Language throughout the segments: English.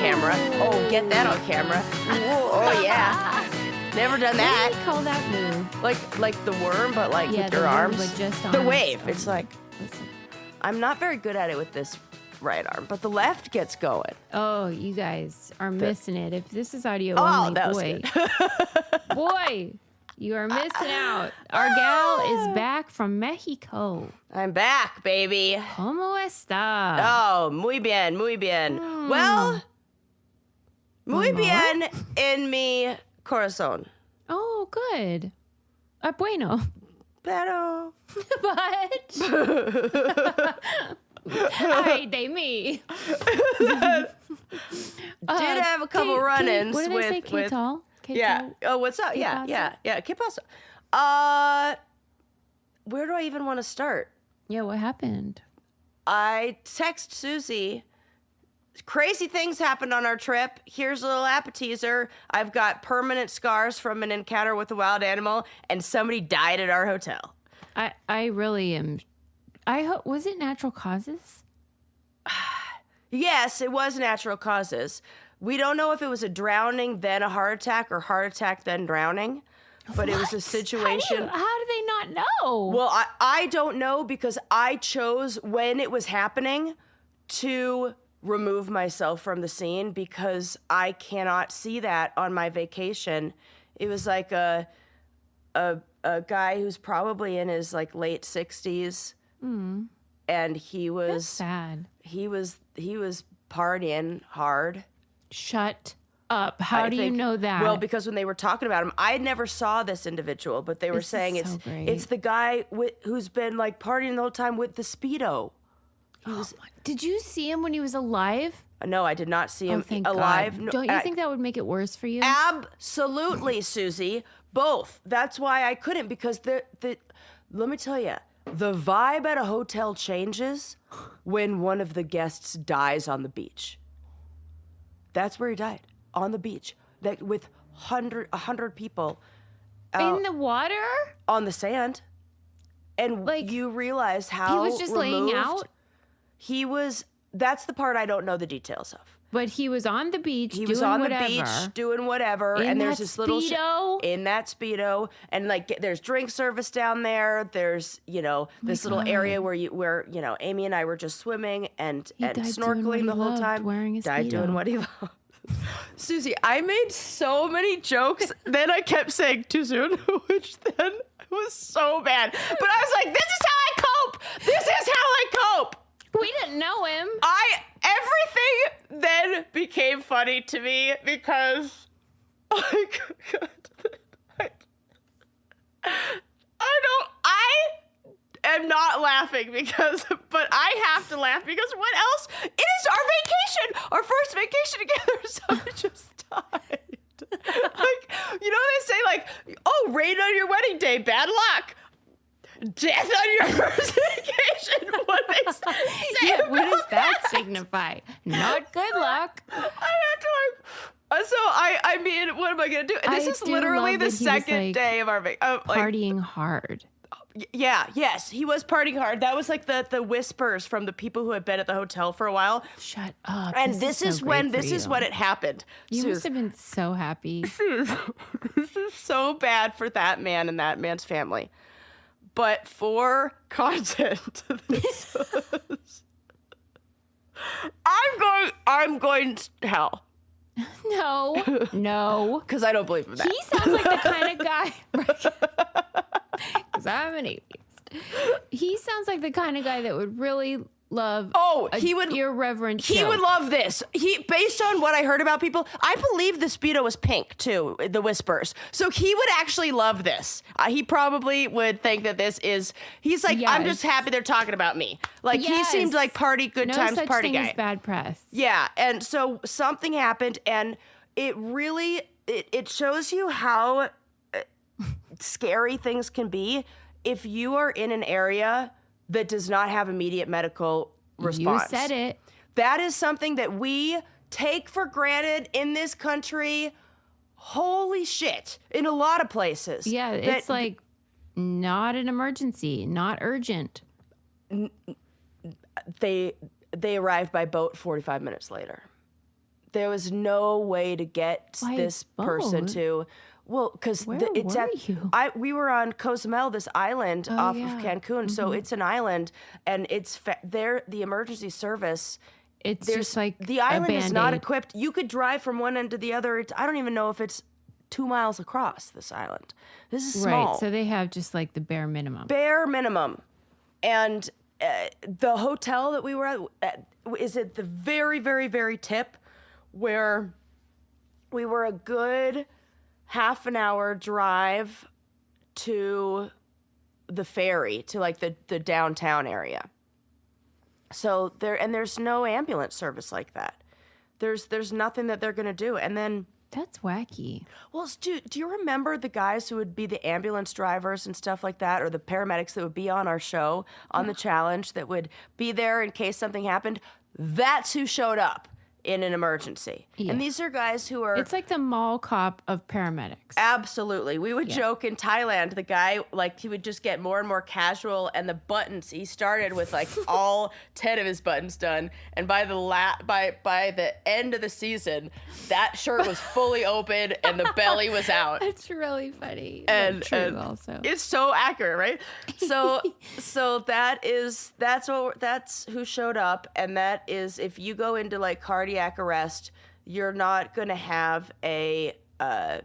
camera. Oh, get that on camera. Oh yeah. Never done that. What do you call that move? Like the worm, but like with your arms. But just the arms. wave. It's like Listen. I'm not very good at it with this right arm, but the left gets going. Oh, you guys are missing it. If this is audio Oh, only, that was boy, good. boy, you are missing out. Our gal is back from Mexico. I'm back, baby. ¿Cómo está? Oh, muy bien, muy bien. Well, muy bien en mi corazón. Oh, good. Bueno. Pero. But. Ay, de me. Did have a couple run-ins what did with. I say? with Tal? yeah. Oh, what's up? ¿Qué Yeah, pasa? yeah. ¿Qué pasa? Where do I even want to start? Yeah, what happened? I text Susie. Crazy things happened on our trip. Here's a little appetizer. I've got permanent scars from an encounter with a wild animal, and somebody died at our hotel. I really am. Was it natural causes? Yes, it was natural causes. We don't know if it was a drowning, then a heart attack, or heart attack, then drowning. But it was a situation. How do they not know? Well, I don't know because I chose when it was happening to remove myself from the scene because I cannot see that on my vacation. It was like a guy who's probably in his like late 60s, and he was That's sad. He was partying hard. Shut up. How do you know that? Well, because when they were talking about him, I never saw this individual, but they were saying it's the guy who's been like partying the whole time with the Speedo. Did you see him when he was alive? No, I did not see him Thank alive. God. No, Don't you think that would make it worse for you? Absolutely, Susie. Both. That's why I couldn't, because let me tell you, the vibe at a hotel changes when one of the guests dies on the beach. That's where he died, on the beach, with 100 people. In the water? On the sand. And Like, you realize how he was just laying out? That's the part I don't know the details of. But he was on the beach He doing was on whatever. the beach doing whatever, and there's this little Speedo? in that Speedo, and like there's drink service down there. There's this little area where Amy and I were just swimming and snorkeling the whole time. Wearing a Died Speedo. doing what he loved. Susie, I made so many jokes. Then I kept saying too soon, which then was so bad. But I was like, this is how I cope. This is how I cope. We didn't know him. Everything then became funny to me because I am not laughing but I have to laugh because what else? It is our vacation, our first vacation together. Somebody just died. Like, they say like, oh, rain on your wedding day, bad luck. Death on your first vacation. What they say What does that signify? Not good luck. I have to so I mean, what am I gonna do? This is literally the second day of our vacation. Partying hard. Yeah, yes, he was partying hard. That was like the whispers from the people who had been at the hotel for a while. Shut up. And this is when it happened. You must have been so happy. This is so bad for that man and that man's family. But for content, I'm going to hell. No. Because I don't believe in that. He sounds like the kind of guy. Because I'm an atheist. He sounds like the kind of guy that would really love. He would irreverent. He would love this. Based on what I heard about people, I believe the Speedo was pink too. The whispers. So he would actually love this. He probably would think that this is. He's like, I'm just happy they're talking about me. Like he seemed like good times such party thing guy. As bad press. Yeah, and so something happened, and it really it shows you how scary things can be if you are in an area that does not have immediate medical response. You said it. That is something that we take for granted in this country. Holy shit. In a lot of places. Yeah, it's like not an emergency, not urgent. They arrived by boat 45 minutes later. There was no way to get Why this person boat? to. Well, because Where it's were at. you? We were on Cozumel, this island off yeah. of Cancun. So it's an island, and it's there. The emergency service. It's There's just like the a island is not Band-Aid. equipped. You could drive from one end to the other. I don't even know if it's 2 miles across this island. This is small. Right. So they have just like the bare minimum. Bare minimum. And the hotel that we were at is at the very, very, very tip where we were a good half an hour drive to the ferry, to like the downtown area. So there's no ambulance service like that. There's nothing that they're going to do. And then That's wacky. well, do you remember the guys who would be the ambulance drivers and stuff like that, or the paramedics that would be on our show, on the challenge, that would be there in case something happened? That's who showed up in an emergency. Yeah. And these are guys who are... It's like the mall cop of paramedics. Absolutely. We would joke in Thailand, the guy, like, he would just get more and more casual, and the buttons, he started with like all 10 of his buttons done, and by the end of the season, that shirt was fully open and the belly was out. That's really funny. And, but true and also. it's so accurate, right? So that's who showed up, and that is, if you go into like cardiac arrest, you're not gonna have a I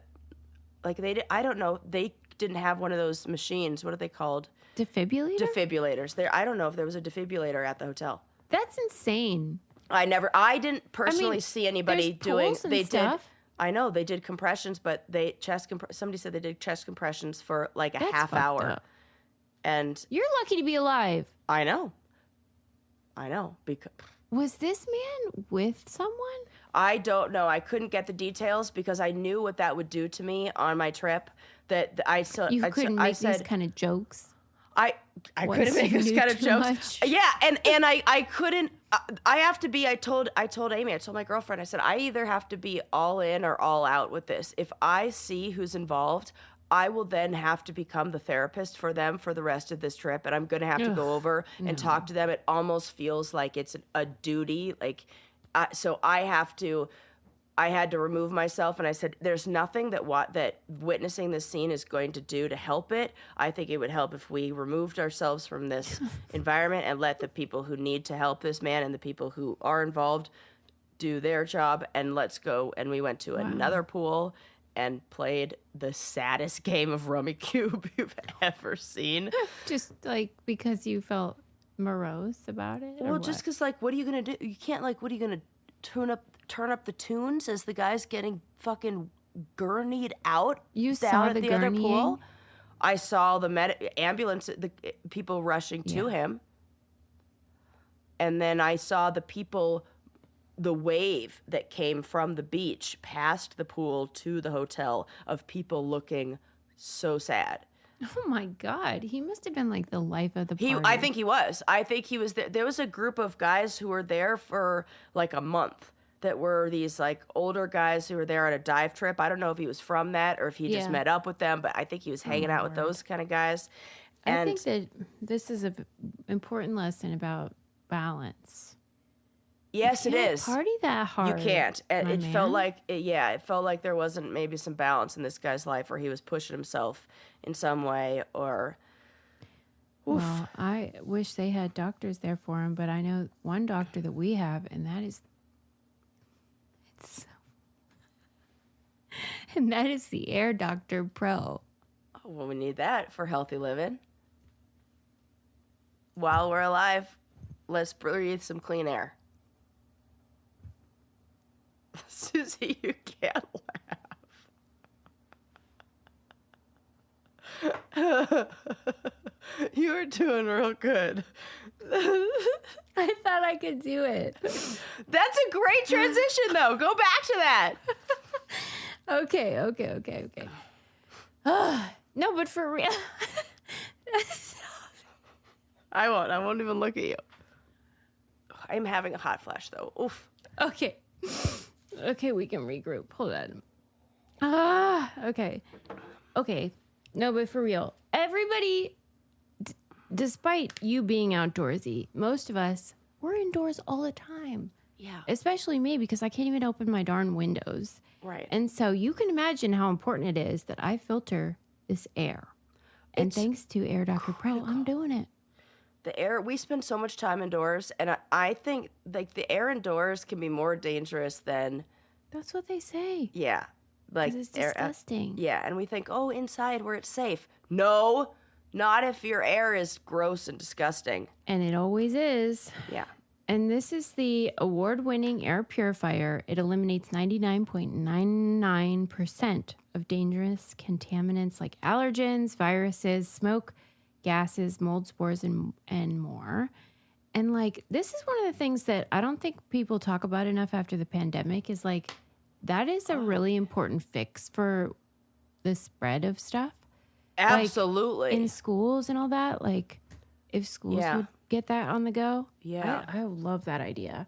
don't know, they didn't have one of those machines. What are they called? Defibrillator? Defibrillators. I don't know if there was a defibrillator at the hotel. That's insane. I didn't personally see anybody there's doing. pulls and They stuff. did. I know they did compressions, but somebody said they did chest compressions for like a That's half fucked hour. up. And You're lucky to be alive. I know, because Was this man with someone? I don't know. I couldn't get the details because I knew what that would do to me on my trip. You couldn't make these kind of jokes. I Once couldn't make you this knew kind of too jokes. much. Yeah, and I couldn't. I have to be. I told Amy. I told my girlfriend. I said I either have to be all in or all out with this. If I see who's involved, I will then have to become the therapist for them for the rest of this trip, and I'm going to have to go over and talk to them. It almost feels like it's a duty. Like, so I had to remove myself, and I said, "There's nothing that witnessing this scene is going to do to help it. I think it would help if we removed ourselves from this environment and let the people who need to help this man and the people who are involved do their job. And let's go." And we went to another pool and played the saddest game of Rummy Cube you've ever seen. Just like because you felt morose about it? Well, just because, like, what are you gonna do? You can't, like, what are you gonna turn up the tunes as the guy's getting fucking gurneyed out You down saw at the the other gurneying? pool? I saw the ambulance, the people rushing to him, and then I saw the wave that came from the beach past the pool to the hotel of people looking so sad. Oh my God. He must have been like the life of the party. I think he was. I think he was there. There was a group of guys who were there for like a month that were these like older guys who were there on a dive trip. I don't know if he was from that or if he just Yeah. met up with them, but I think he was hanging out with those kind of guys. And I think that this is an important lesson about balance. yes, it Can't is. party that hard. You can't. And my it felt man. like, it felt like there wasn't maybe some balance in this guy's life, or he was pushing himself in some way, or. Oof. Well, I wish they had doctors there for him, but I know one doctor that we have, and that is, and that is the Air Doctor Pro. Oh, well, we need that for healthy living. While we're alive, let's breathe some clean air. Susie, you can't laugh. You were doing real good. I thought I could do it. That's a great transition, though. Go back to that. Okay. No, but for real. I won't even look at you. I'm having a hot flash, though. Oof. Okay, we can regroup. Hold on. Okay. No, but for real. Everybody, despite you being outdoorsy, most of us, we're indoors all the time. Yeah. Especially me, because I can't even open my darn windows. Right. And so you can imagine how important it is that I filter this air. And It's thanks to Air Dr. Pro, I'm doing it. the air, we spend so much time indoors, and I think like the air indoors can be more dangerous than, That's what they say. yeah, like 'Cause it's air. disgusting. Yeah, and we think, oh, inside where it's safe. No, not if your air is gross and disgusting. And it always is. Yeah. And this is the award-winning air purifier. It eliminates 99.99% of dangerous contaminants like allergens, viruses, smoke, gases, mold spores, and more. And like, this is one of the things that I don't think people talk about enough after the pandemic is like, that is a really important fix for the spread of stuff. Absolutely. Like, in schools and all that, like if schools would get that on the go. Yeah. I love that idea.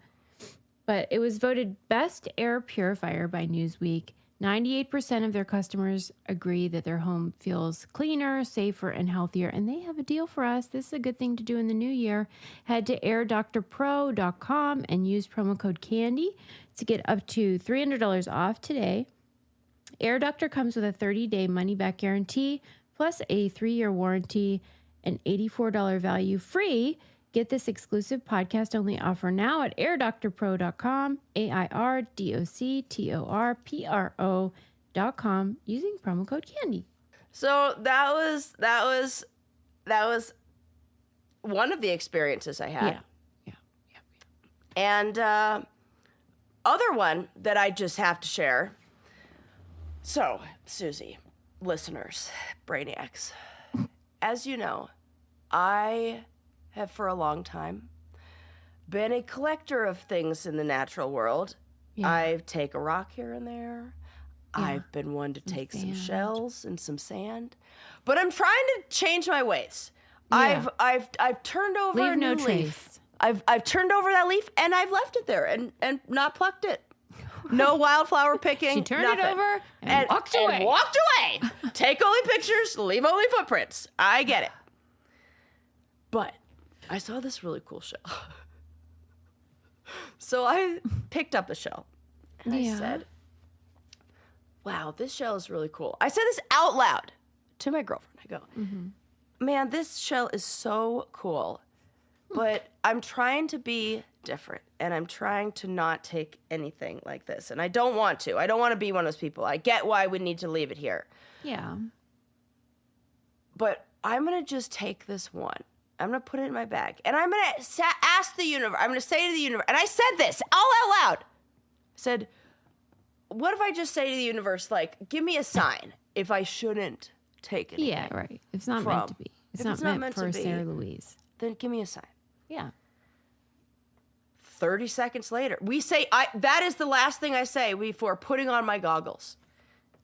But it was voted best air purifier by Newsweek. 98% of their customers agree that their home feels cleaner, safer, and healthier. And they have a deal for us. This is a good thing to do in the new year. Head to airdoctorpro.com and use promo code CANDY to get up to $300 off today. Air Doctor comes with a 30-day money-back guarantee, plus a 3-year warranty, an $84 value free. Get this exclusive podcast-only offer now at airdoctorpro.com, airdoctorpro.com, using promo code CANDY. So that was one of the experiences I had. Yeah. And other one that I just have to share. So, Susie, listeners, brainiacs, as you know, I have for a long time been a collector of things in the natural world. Yeah. I take a rock here and there. Yeah. I've been one to take some sand. shells and some sand, but I'm trying to change my ways. Yeah. I've turned over Leave a no new trace. leaf. I've turned over that leaf and I've left it there and not plucked it. No wildflower picking. She turned nothing. it over and walked away. Walked away. Take only pictures, leave only footprints. I get it. But I saw this really cool shell. So I picked up the shell and I said, wow, this shell is really cool. I said this out loud to my girlfriend. I go, man, this shell is so cool, but I'm trying to be different and I'm trying to not take anything like this. And I don't want to. I don't want to be one of those people. I get why we need to leave it here. Yeah. But I'm going to just take this one. I'm going to put it in my bag. And I'm going to ask the universe. I'm going to say to the universe. And I said this all out loud. I said, what if I just say to the universe, like, give me a sign if I shouldn't take it? Yeah, right. It's not meant to be. It's not meant for Sarah Louise. Then give me a sign. Yeah. 30 seconds later, we say, that is the last thing I say before putting on my goggles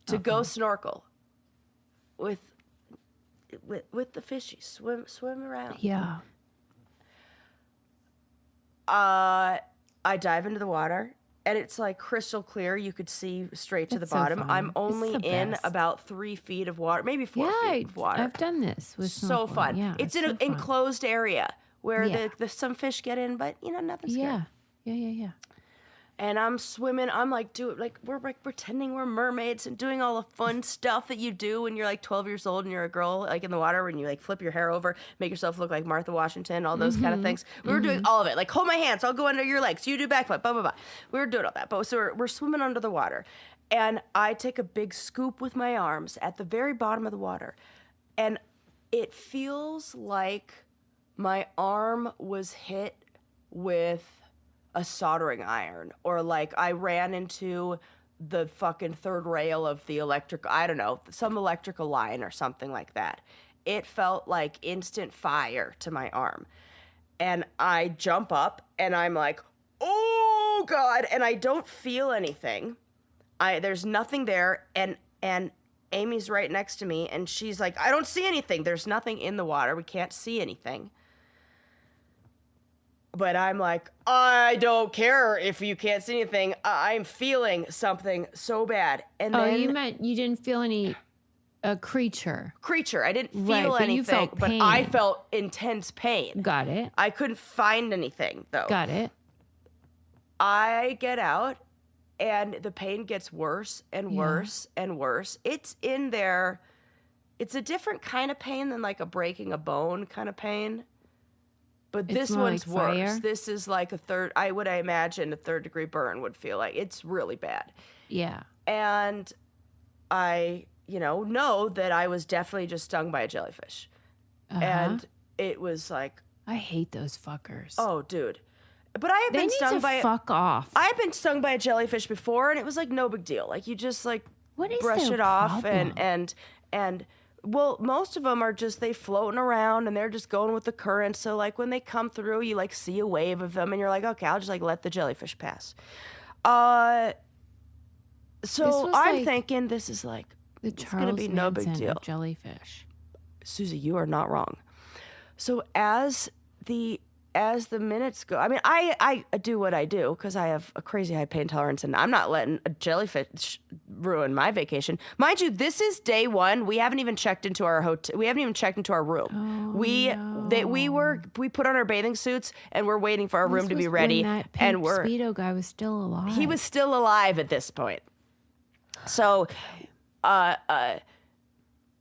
to go snorkel with the fishies, swim around. Yeah. I dive into the water and it's like crystal clear. You could see straight to That's the bottom. so fun. I'm It's only the in best. about 3 feet of water, maybe 4 feet of water. I've done this with So snorkeling. fun. Yeah, it's in so an fun. enclosed area where Yeah. the some fish get in, but nothing's good. Yeah. And I'm swimming. I'm like, we're like pretending we're mermaids and doing all the fun stuff that you do when you're like 12 years old and you're a girl, like in the water, when you like flip your hair over, make yourself look like Martha Washington, all those kind of things. We were doing all of it. Like, hold my hands, I'll go under your legs. You do backflip, blah, blah, blah. We were doing all that. But so we're swimming under the water. And I take a big scoop with my arms at the very bottom of the water. And it feels like my arm was hit with a soldering iron, or like I ran into the fucking third rail of the some electrical line or something like that. It felt like instant fire to my arm. And I jump up and I'm like, oh God, and I don't feel anything. There's nothing there, and Amy's right next to me and she's like, I don't see anything. There's nothing in the water. We can't see anything. But I'm like, I don't care if you can't see anything. I'm feeling something so bad. And then you meant you didn't feel any creature. I didn't feel Right, but you anything, felt but pain. I felt intense pain. Got it. I couldn't find anything though. Got it. I get out and the pain gets worse and worse and worse. It's in there. It's a different kind of pain than like a breaking a bone kind of pain. But It's this more one's like worse. fire? This is like I imagine a 3rd-degree burn would feel like. It's really bad. Yeah. And I, know that I was definitely just stung by a jellyfish. And it was like, I hate those fuckers. oh, dude. But I have they been need stung to by fuck off. I've been stung by a jellyfish before, and it was like no big deal. Like you just like What is brush their it off, problem? and well, most of them are just they floating around and they're just going with the current. So like when they come through, you like see a wave of them, and you're like, okay, I'll just like let the jellyfish pass. So I'm like thinking this is like the it's Charles gonna be no big Manson deal. of jellyfish. Susie, you are not wrong. So as the minutes go, I mean, I do what I do because I have a crazy high pain tolerance, and I'm not letting a jellyfish ruin my vacation. Mind you, this is day 1. We haven't even checked into our hotel. We haven't even checked into our room. Oh, we put on our bathing suits, and we're waiting for our room to be ready. When that and pink we're Speedo guy was still alive. he was still alive at this point. So,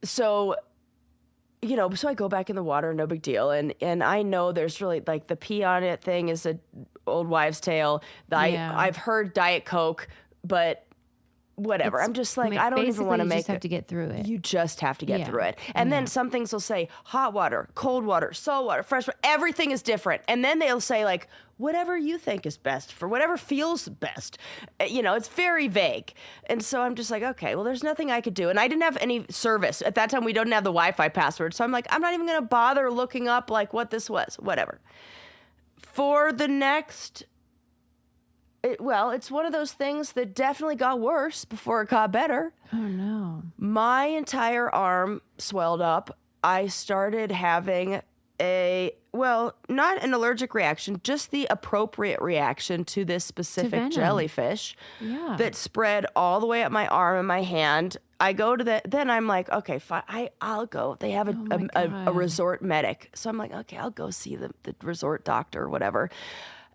so I go back in the water, no big deal. And I know there's really like the pee on it thing is a old wives' tale. I've heard Diet Coke, but whatever. I'm just like, I don't even want to make You just have to get through it. You just have to get through it. And then some things will say hot water, cold water, salt water, fresh water. Everything is different. And then they'll say like, whatever you think is best for whatever feels best. It's very vague. And so I'm just like, okay, well, there's nothing I could do. And I didn't have any service. At that time, we didn't have the Wi-Fi password. So I'm like, I'm not even going to bother looking up like what this was, whatever. For the next... it's one of those things that definitely got worse before it got better. Oh, no. My entire arm swelled up. I started having not an allergic reaction, just the appropriate reaction to this specific jellyfish that spread all the way up my arm and my hand. I go to then I'm like, okay, fine, I'll go. They have a resort medic. So I'm like, okay, I'll go see the resort doctor or whatever.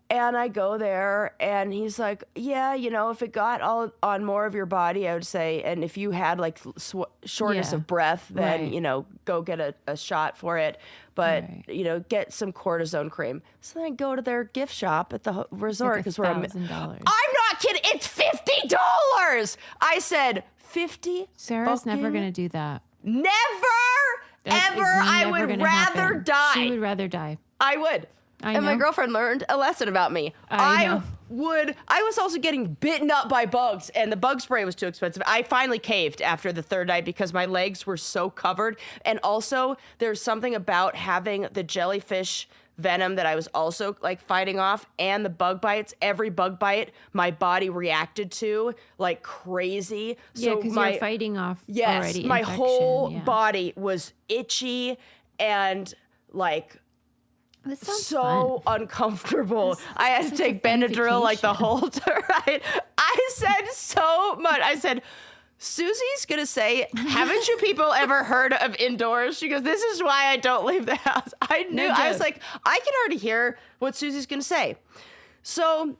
And I go there, and he's like, yeah, if it got all on more of your body, I would say, and if you had like shortness of breath, then, go get a shot for it. But, get some cortisone cream. So then I go to their gift shop at the resort. It's like $1,000. I'm not kidding. It's $50. I said, 50? Sarah's never going to do that. Never, ever. I would rather die. She would rather die. I would. And my girlfriend learned a lesson about me. I was also getting bitten up by bugs, and the bug spray was too expensive. I finally caved after the 3rd night because my legs were so covered. And also, there's something about having the jellyfish venom that I was also like fighting off, and the bug bites. Every bug bite, my body reacted to like crazy. Yeah, because you're fighting off already. My whole body was itchy and like... so fun. Uncomfortable. I had to take Benadryl like the whole time. Right? I said so much. I said, Susie's going to say, haven't you people ever heard of indoors? She goes, this is why I don't leave the house. I knew. I was like, I can already hear what Susie's going to say. So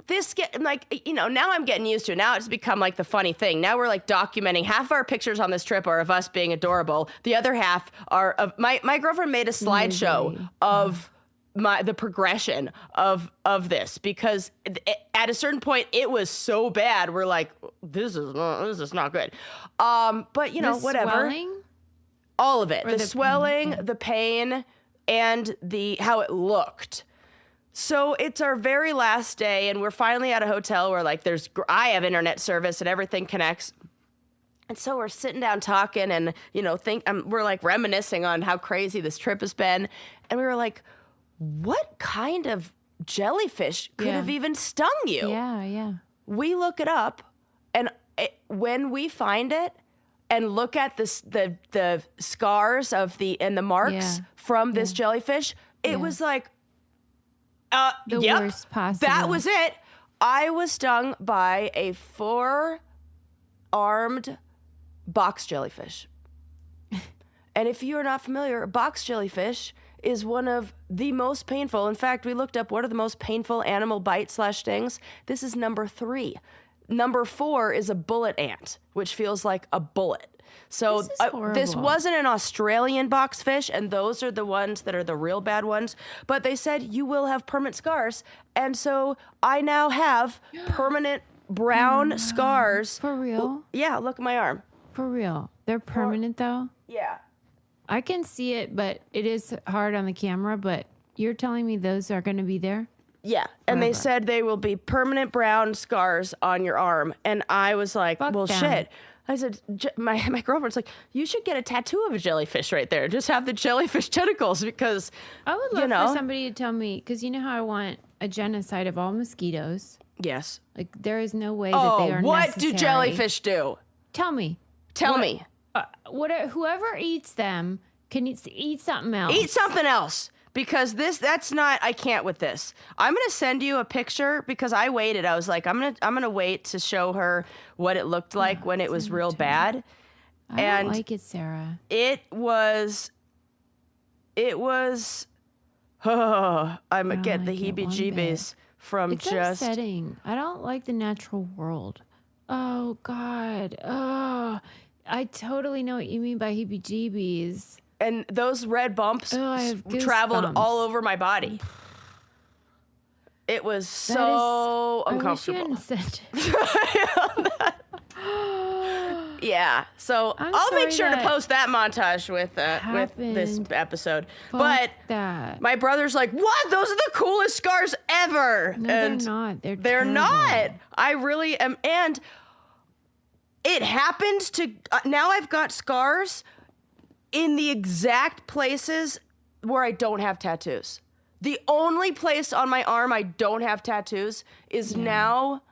this now I'm getting used to it. Now it's become like the funny thing. Now we're like documenting half of our pictures on this trip are of us being adorable. The other half are of my girlfriend made a slideshow of the progression of this because at a certain point it was so bad. We're like, this is not good. But whatever. Swelling? All of it. The swelling, the pain, and how it looked. So it's our very last day, and we're finally at a hotel where like I have internet service and everything connects. And so we're sitting down talking, and we're like reminiscing on how crazy this trip has been, and we were like, what kind of jellyfish could have even stung you? Yeah. We look it up, and when we find it and look at the scars and the marks from this jellyfish, it was like. The worst possible. That was it. I was stung by a 4-armed box jellyfish. And if you are not familiar, a box jellyfish is one of the most painful. In fact, we looked up what are the most painful animal bite/stings. This is number 3. Number 4 is a bullet ant, which feels like a bullet. So This is this horrible. wasn't an Australian boxfish, and those are the ones that are the real bad ones. But they said you will have permanent scars. And so I now have permanent brown scars. For real? Yeah, look at my arm. For real. They're permanent though? Yeah. I can see it, but it is hard on the camera, but you're telling me those are going to be there? Yeah. And they Forever. said they will be permanent brown scars on your arm. And I was like, Fuck well, them. shit. I said, my girlfriend's like, you should get a tattoo of a jellyfish right there. Just have the jellyfish tentacles because, I would love for somebody to tell me, because you know how I want a genocide of all mosquitoes. Yes. Like, there is no way that they are what necessary. do jellyfish do? Tell me. Tell me. Whoever eats them can eat something else. Eat something else. Because that's not, I can't with this. I'm going to send you a picture because I waited. I was like, I'm going to wait to show her what it looked like when it was real bad. I and don't like it, Sarah. It was, I'm getting the like it one heebie-jeebies from It's just, upsetting. I don't like the natural world. Oh, God. Oh, I totally know what you mean by heebie-jeebies. and those red bumps Oh, I have traveled goosebumps. all over my body. It was so uncomfortable. I wish you hadn't said it. Yeah, so I'm I'll make sorry sure to that post that montage with this happened. episode. Fuck But that. my brother's like, "What? Those are the coolest scars ever." No, and they're not. They're They're terrible. not. I really am, and it happens to now. I've got scars in the exact places where I don't have tattoos. The only place on my arm I don't have tattoos is now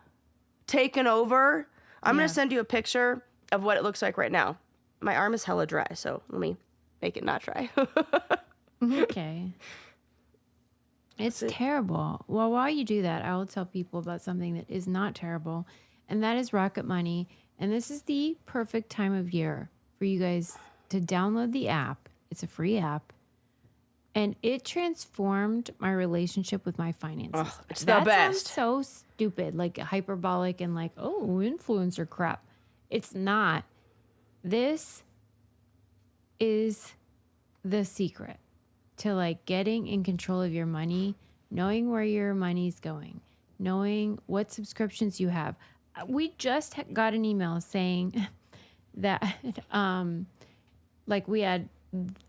taken over. I'm going to send you a picture of what it looks like right now. My arm is hella dry, so let me make it not dry. Okay. It's terrible. Well, while you do that, I will tell people about something that is not terrible, and that is Rocket Money. And this is the perfect time of year for you guys to download the app. It's a free app. And it transformed my relationship with my finances. Oh, it's the That best. sounds so stupid, like hyperbolic and like, oh, influencer crap. It's not. This is the secret to like getting in control of your money, knowing where your money's going, knowing what subscriptions you have. We just got an email saying that like we had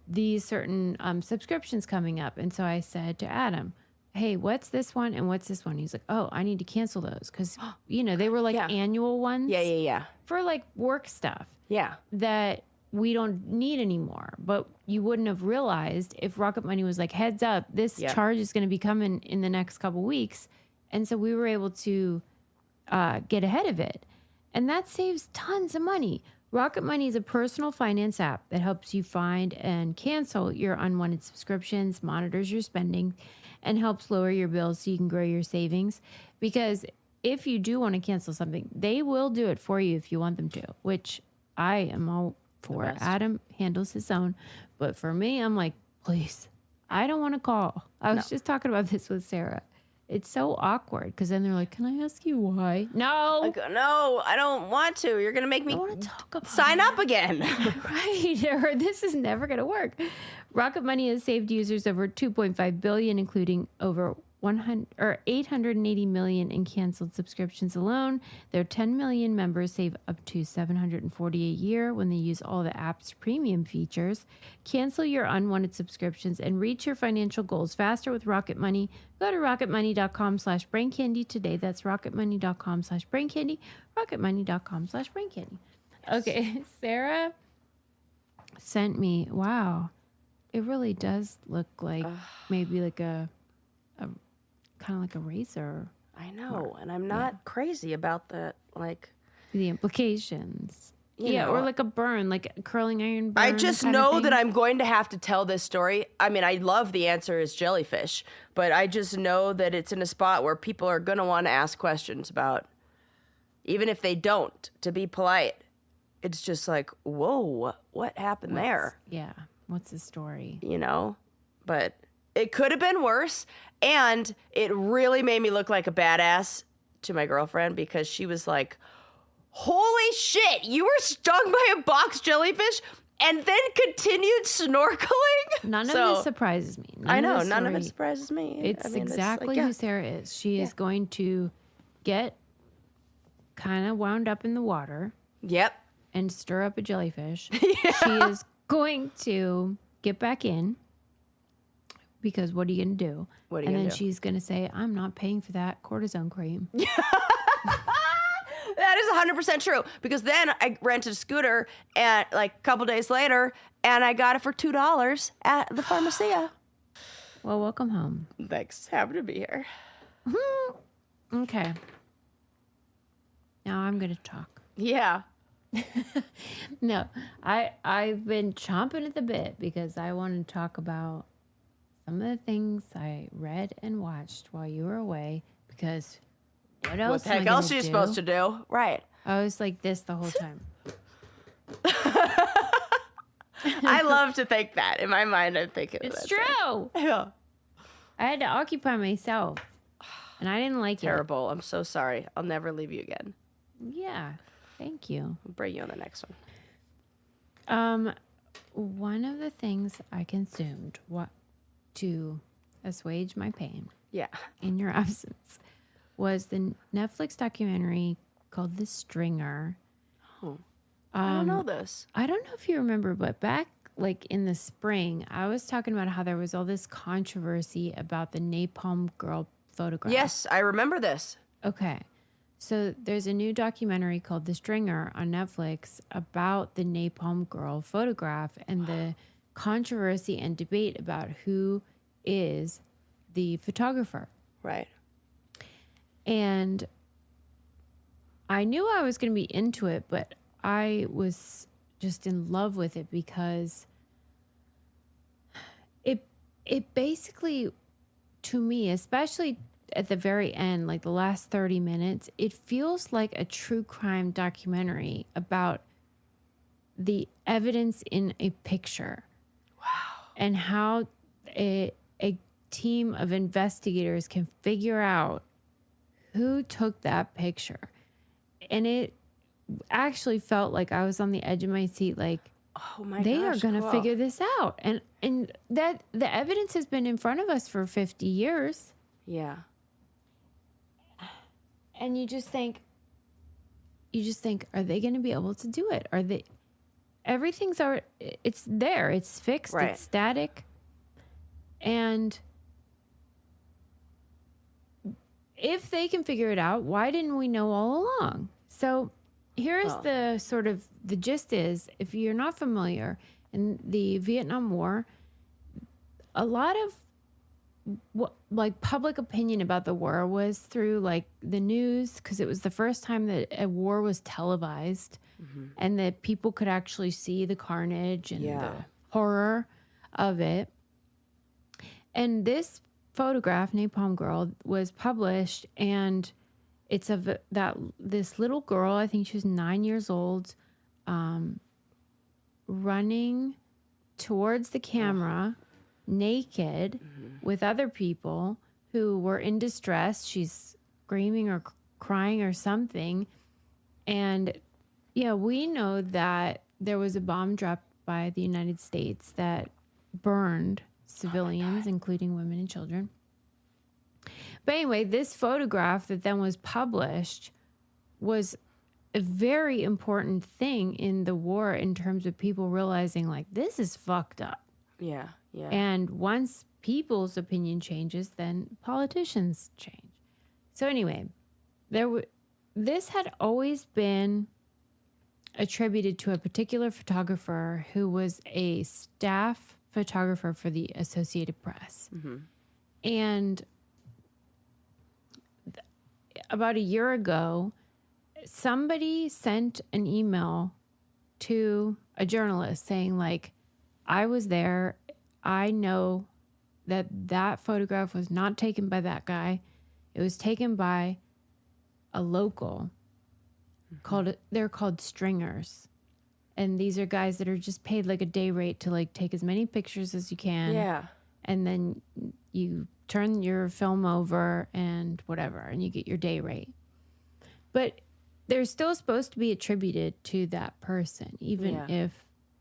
these certain subscriptions coming up. And so I said to Adam, hey, what's this one and what's this one? He's like, oh, I need to cancel those because, you know, they were like annual ones Yeah. for like work stuff Yeah. that we don't need anymore. But you wouldn't have realized if Rocket Money was like, heads up, this charge is going to be coming in the next couple weeks. And so we were able to get ahead of it. And that saves tons of money. Rocket Money is a personal finance app that helps you find and cancel your unwanted subscriptions, monitors your spending, and helps lower your bills so you can grow your savings. Because if you do want to cancel something, they will do it for you if you want them to, which I am all for. Adam handles his own. But for me, I'm like, please, I don't want to call. I was just talking about this with Sarah. It's so awkward because then they're like, can I ask you why? No. I go, no, I don't want to. You're going to make me I want to talk about sign up again. Right, or this is never going to work. Rocket Money has saved users over $2.5 billion, including over 880 million in canceled subscriptions alone. Their 10 million members save up to $740 a year when they use all the app's premium features. Cancel your unwanted subscriptions and reach your financial goals faster with Rocket Money. Go to rocketmoney.com/braincandy today. That's rocketmoney.com/braincandy. rocketmoney.com/braincandy. Okay, Sarah sent me, wow, it really does look like maybe like a kind of like a razor. I know, and I'm not crazy about the, like... The implications. You Yeah, know. or like a burn, like a curling iron burn. I just kind of know thing. that I'm going to have to tell this story. I mean, I love the answer is jellyfish, but I just know that it's in a spot where people are going to want to ask questions about, even if they don't, to be polite. It's just like, whoa, what happened there? Yeah. What's the story? You know? but it could have been worse. And it really made me look like a badass to my girlfriend because she was like, holy shit, you were stung by a box jellyfish and then continued snorkeling? None of this surprises me. None of it surprises me. It's exactly who Sarah is. She is going to get kind of wound up in the water. Yep. And stir up a jellyfish. Yeah. She is going to get back in because what are you going to do? What are you and gonna then do? she's going to say, I'm not paying for that cortisone cream. That is 100% true because then I rented a scooter and like a couple days later and I got it for $2 at the Pharmacia. Well, welcome home. Thanks. Happy to be here. Okay. Now I'm going to talk. Yeah. No, I've been chomping at the bit because I want to talk about some of the things I read and watched while you were away because what else? What the heck else are you supposed to do? Right. I was like this the whole time. I love to think that. In my mind, I'm thinking it's true. Yeah. I had to occupy myself and I didn't like Terrible. I'm so sorry. I'll never leave you again. Yeah. Thank you. I'll bring you on the next one. One of the things I consumed to assuage my pain in your absence was the Netflix documentary called The Stringer. Oh, I don't know this. I don't know if you remember, but back like in the spring, I was talking about how there was all this controversy about the Napalm Girl photograph. Yes, I remember this. Okay. So there's a new documentary called The Stringer on Netflix about the Napalm Girl photograph and the controversy and debate about who is the photographer. Right. And I knew I was going to be into it, but I was just in love with it because it basically, to me, especially at the very end, like the last 30 minutes, it feels like a true crime documentary about the evidence in a picture. Wow. And how a team of investigators can figure out who took that picture. And it actually felt like I was on the edge of my seat, like, oh my they gosh, are going to cool. figure this out. And that the evidence has been in front of us for 50 years. Yeah. And you just think, are they going to be able to do it? Are they, it's there, it's fixed, right. It's static. And if they can figure it out, why didn't we know all along? So here's the sort of, the gist is, if you're not familiar, in the Vietnam War, a lot of like public opinion about the war was through like the news, because it was the first time that a war was televised and that people could actually see the carnage and the horror of it. And this photograph, Napalm Girl, was published, and it's of this little girl, I think she was 9 years old, running towards the camera, naked, with other people who were in distress. She's screaming or crying or something. And yeah, we know that there was a bomb dropped by the United States that burned civilians, including women and children. But anyway, this photograph that then was published was a very important thing in the war in terms of people realizing, like, this is fucked up. Yeah, yeah. And once people's opinion changes, then politicians change. So anyway, this had always been attributed to a particular photographer who was a staff photographer for the Associated Press. And about a year ago, somebody sent an email to a journalist saying, like, I was there. I know that photograph was not taken by that guy. It was taken by a local they're called stringers. And these are guys that are just paid like a day rate to like take as many pictures as you can. Yeah. and then you turn your film over and whatever, and you get your day rate. But they're still supposed to be attributed to that person, even if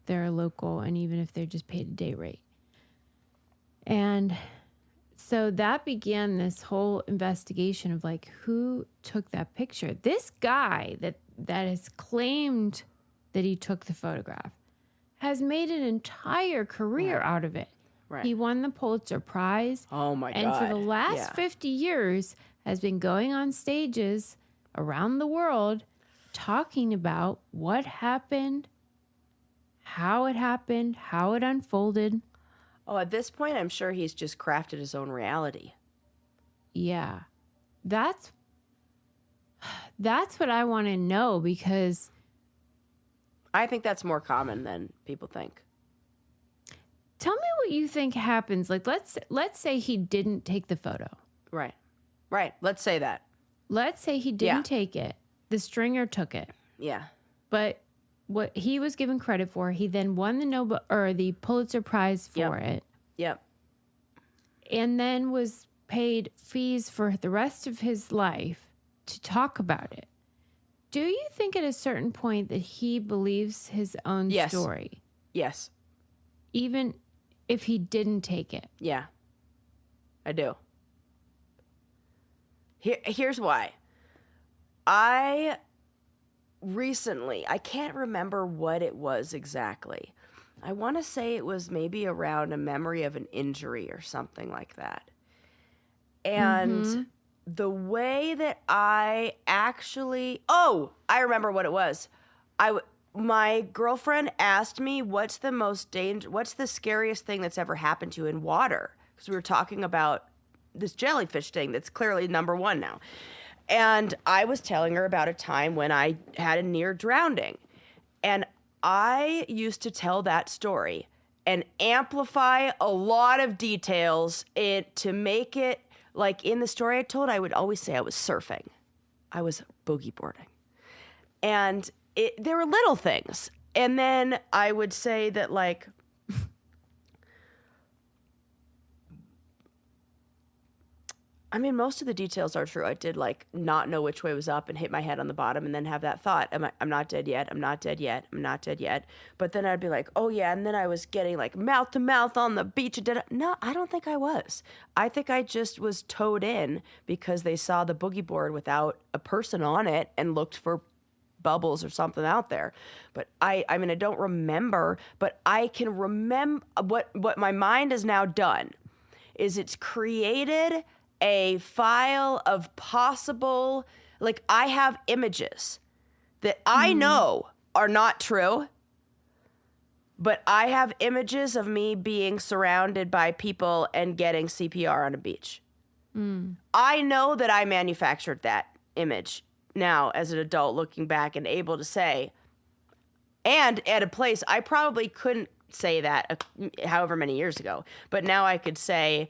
they're local and even if they're just paid a day rate. And so that began this whole investigation of like, who took that picture? This guy that has claimed that he took the photograph has made an entire career out of it. Right. He won the Pulitzer Prize. Oh my God. And for the last 50 years has been going on stages around the world talking about what happened, how it unfolded. Oh, at this point, I'm sure he's just crafted his own reality. Yeah. That's what I want to know, because I think that's more common than people think. tell me what you think happens. Like, let's say he didn't take the photo. Right. Let's say that. Let's say he didn't take it. The stringer took it. Yeah. But what he was given credit for, he then won the Pulitzer Prize for it. Yep. And then was paid fees for the rest of his life to talk about it. Do you think at a certain point that he believes his own story? Yes. Even if he didn't take it? Yeah. I do. Here's why. I can't remember what it was exactly. I want to say it was maybe around a memory of an injury or something like that. And the way that I remember what it was. My girlfriend asked me, what's the scariest thing that's ever happened to you in water? Because we were talking about this jellyfish thing that's clearly number one now. And I was telling her about a time when I had a near drowning. And I used to tell that story and amplify a lot of details to make it, like in the story I told, I would always say I was surfing. I was boogie boarding. And there were little things. And then I would say that, like, I mean, most of the details are true. I did, like, not know which way was up and hit my head on the bottom and then have that thought, I'm not dead yet, I'm not dead yet, I'm not dead yet. But then I'd be like, oh, yeah, and then I was getting, like, mouth to mouth on the beach. No, I don't think I was. I think I just was towed in because they saw the boogie board without a person on it and looked for bubbles or something out there. But I mean, I don't remember, but I can remember what my mind has now done is it's created a file of possible, like, I have images that I know are not true, but I have images of me being surrounded by people and getting CPR on a beach. I know that I manufactured that image now as an adult looking back and able to say, and at a place I probably couldn't say that however many years ago, but now I could say,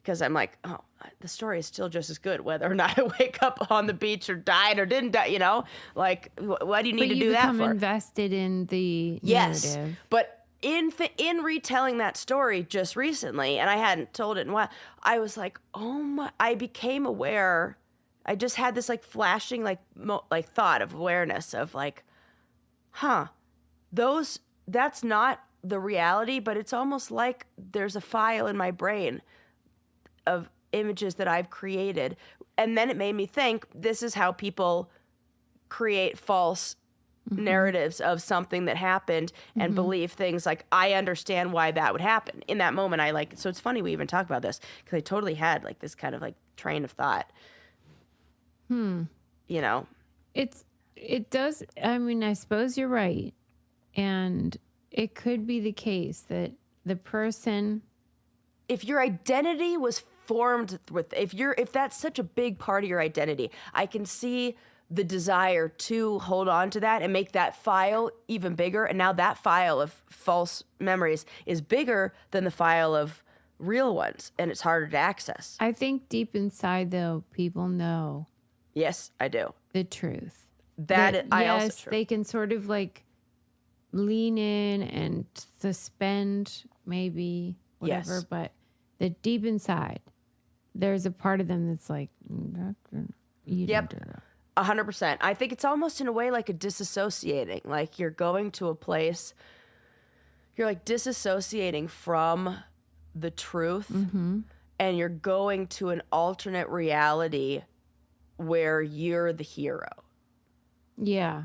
because I'm like, oh, the story is still just as good, whether or not I wake up on the beach or died or didn't die, you know? Like, why do you need to do that for? But you become invested in the Yes, narrative. but in retelling that story just recently, and I hadn't told it in a while, I was like, oh my, I became aware. I just had this, like, flashing, like thought of awareness of, like, that's not the reality, but it's almost like there's a file in my brain of images that I've created. And then it made me think, this is how people create false narratives of something that happened and believe things like, I understand why that would happen. In that moment, so it's funny we even talk about this, because I totally had, like, this kind of, like, train of thought. You know? It does, I mean, I suppose you're right. And it could be the case that the person, if your identity was formed with, if that's such a big part of your identity, I can see the desire to hold on to that and make that file even bigger. And now that file of false memories is bigger than the file of real ones, and it's harder to access. I think deep inside, though, people know. Yes, I do. The truth. Yes, they can sort of, like, lean in and suspend maybe whatever, Yes. but that deep inside, there's a part of them that's like, you Yep. didn't do that. 100%. I think it's almost in a way like a disassociating. Like you're going to a place, you're like disassociating from the truth, and you're going to an alternate reality where you're the hero. Yeah.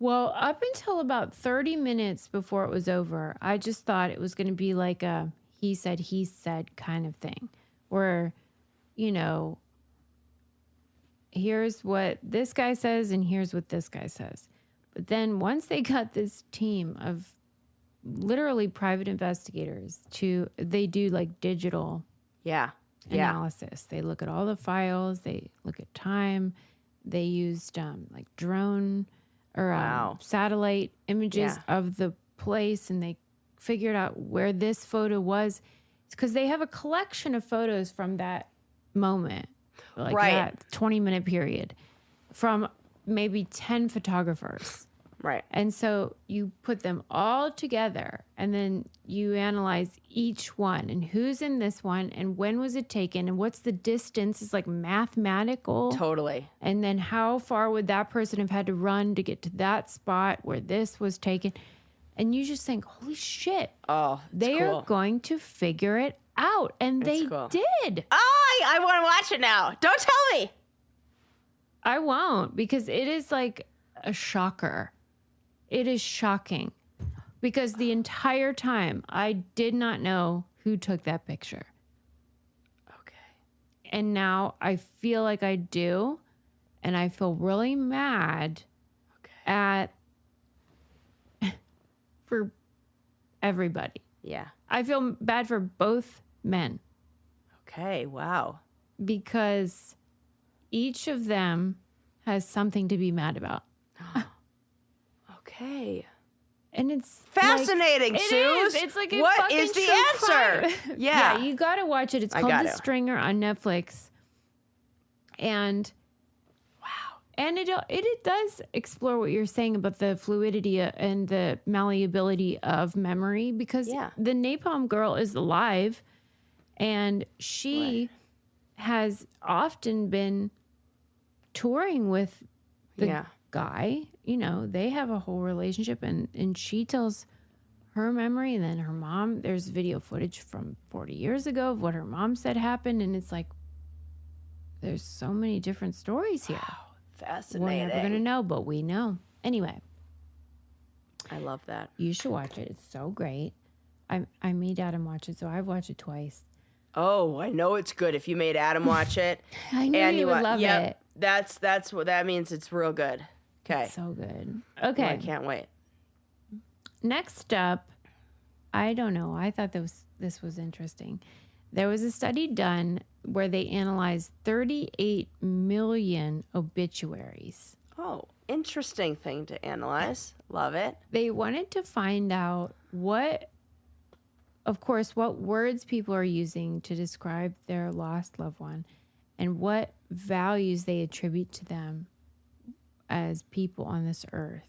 Well, up until about 30 minutes before it was over, I just thought it was going to be like a he said kind of thing where, you know, here's what this guy says and here's what this guy says. But then once they got this team of literally private investigators they do like digital analysis. They look at all the files, they look at time. They used like drone or satellite images of the place, and they figured out where this photo was. It's because they have a collection of photos from that moment, like that 20-minute period, from maybe 10 photographers. Right. And so you put them all together, and then you analyze each one and who's in this one and when was it taken and what's the distance. It's like mathematical. Totally. And then how far would that person have had to run to get to that spot where this was taken? And you just think, holy shit. Oh, they are going to figure it out. And they did. Oh, I want to watch it now. Don't tell me. I won't, because it is like a shocker. It is shocking because the entire time I did not know who took that picture. Okay. And now I feel like I do. And I feel really mad for everybody. Yeah. I feel bad for both men. Okay. Wow. Because each of them has something to be mad about. Okay. And it's fascinating, like, Suze. It's like a what is the answer? Yeah, you got to watch it. It's called The Stringer on Netflix. And and it does explore what you're saying about the fluidity and the malleability of memory, because the Napalm Girl is alive, and she has often been touring with the guy. You know, they have a whole relationship, and she tells her memory, and then her mom, there's video footage from 40 years ago of what her mom said happened, and it's like, there's so many different stories here. Wow, fascinating. We're never going to know, but we know. Anyway. I love that. You should watch it. It's so great. I made Adam watch it, so I've watched it twice. Oh, I know it's good if you made Adam watch it. I knew you would love it. That's what that means. It's real good. Okay. It's so good. Okay. Oh, I can't wait. Next up, I don't know. I thought this was interesting. There was a study done where they analyzed 38 million obituaries. Oh, interesting thing to analyze. Love it. They wanted to find out what words people are using to describe their lost loved one, and what values they attribute to them as people on this earth.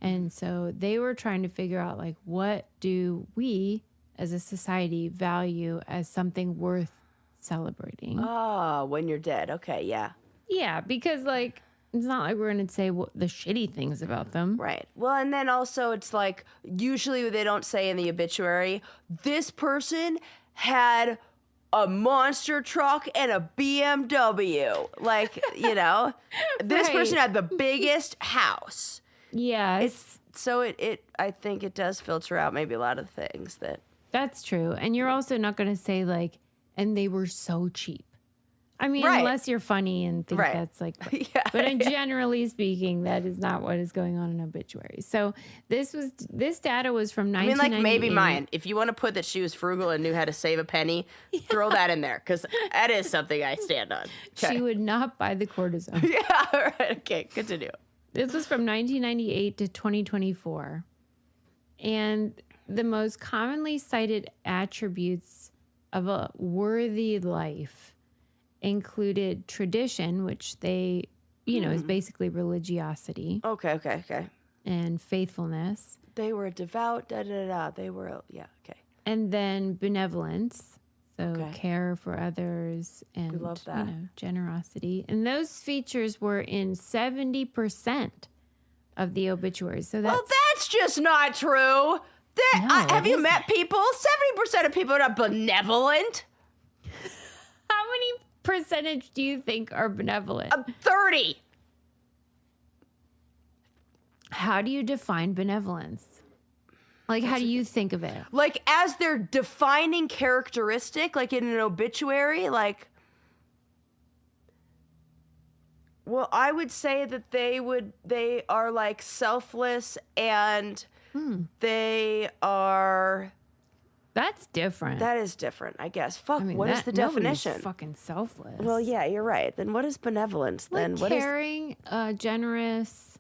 And so they were trying to figure out, like, what do we as a society value as something worth celebrating? Oh, when you're dead. Okay, yeah. Yeah, because, like, it's not like we're going to say the shitty things about them. Right. Well, and then also it's like, usually they don't say in the obituary, this person had a monster truck and a BMW. Like, you know, this person had the biggest house. Yeah. I think it does filter out maybe a lot of things that. That's true. And you're also not going to say, like, and they were so cheap. I mean, unless you're funny and think that's like, but generally speaking, that is not what is going on in obituaries. So this data was from 1998. I mean, like, maybe mine. If you want to put that she was frugal and knew how to save a penny, throw that in there, because that is something I stand on. Okay. She would not buy the cortisone. Yeah, all right. Okay, continue. This was from 1998 to 2024. And the most commonly cited attributes of a worthy life included tradition, which they, is basically religiosity. Okay. And faithfulness. They were devout, They were, okay. And then benevolence. So care for others and, We love that. generosity. And those features were in 70% of the obituaries. So that's just not true. Have you met people? 70% of people are not benevolent. how many percentage do you think are benevolent? 30. How do you define benevolence? Like, how do you think of it? Like, as their defining characteristic, like in an obituary, like, well, I would say that they are like selfless and they are. That's different. That is different, I guess. Fuck, what is the nobody's definition? Fucking selfless. Well, yeah, you're right. Then what is benevolence? Then Like what is caring, generous,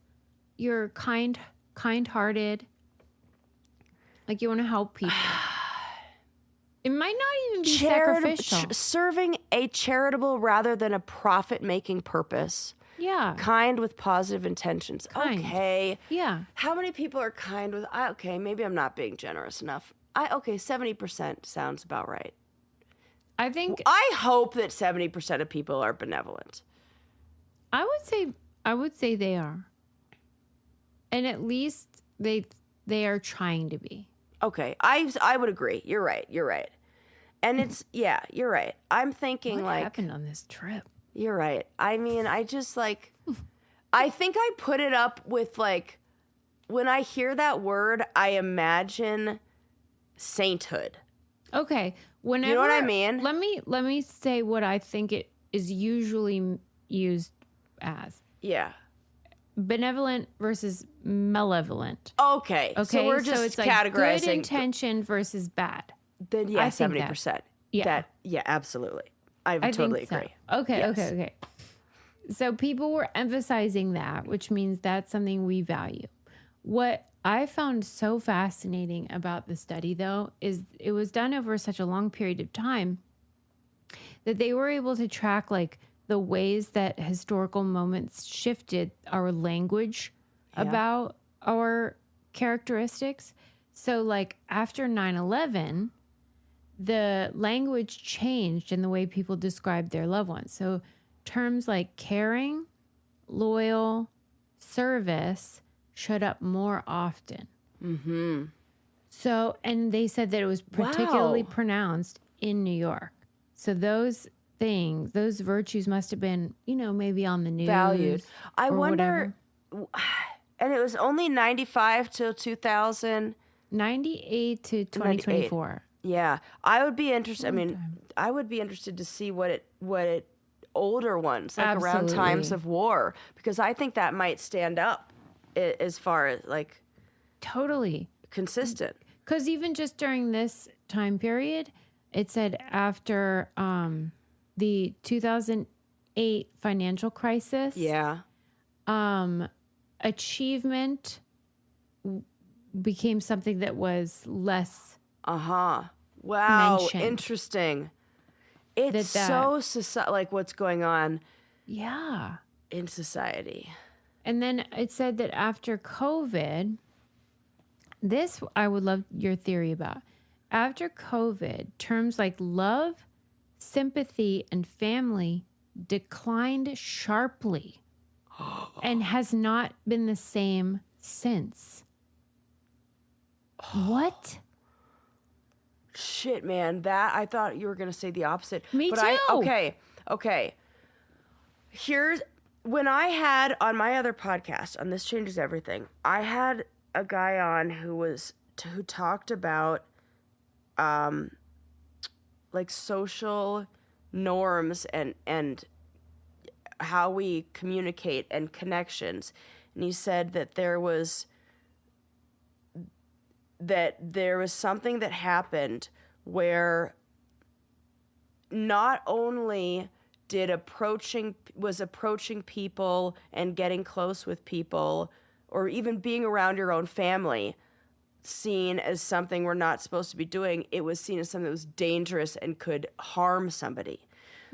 you're kind-hearted. Like you want to help people. It might not even be sacrificial. Serving a charitable rather than a profit-making purpose. Yeah. Kind with positive intentions. Kind. Okay. Yeah. How many people are kind with? Okay, maybe I'm not being generous enough. 70% sounds about right. I hope that 70% of people are benevolent. I would say they are. And at least they are trying to be. Okay, I would agree. You're right. And it's you're right. I'm thinking what happened on this trip? You're right. I mean, I just like I think I put it up with like when I hear that word, I imagine sainthood. Okay. Whenever, you know what I mean? Let me say what I think it is usually used as. Yeah. Benevolent versus malevolent. Okay. So we're just it's categorizing like good intention versus bad. Then 70%. Yeah. Absolutely. I totally agree. So. Okay. So people were emphasizing that, which means that's something we value. What I found so fascinating about the study, though, is it was done over such a long period of time that they were able to track like the ways that historical moments shifted our language about our characteristics. So like after 9/11, the language changed in the way people described their loved ones. So terms like caring, loyal, service showed up more often. Mm-hmm. So, and they said that it was particularly pronounced in New York. So those things, those virtues must have been, maybe on the news. Valued. I wonder, whatever. And it was only 95 till 2000. 98 to 2024. 98. Yeah. I would be interested. I mean, I would be interested to see what it older ones, like around times of war, because I think that might stand up as far as like totally consistent. Because even just during this time period, it said after the 2008 financial crisis, achievement became something that was less. Wow, mentioned. Interesting. It's so like what's going on. Yeah. In society. And then it said that after COVID, this I would love your theory about. After COVID, terms like love, sympathy, and family declined sharply and has not been the same since. What? Shit, man. That I thought you were going to say the opposite. Me too. Okay. Here's when I had on my other podcast on This Changes Everything, I had a guy on who talked about like social norms and how we communicate and connections. And he said that there was something that happened where not only was approaching people and getting close with people or even being around your own family seen as something we're not supposed to be doing, it was seen as something that was dangerous and could harm somebody.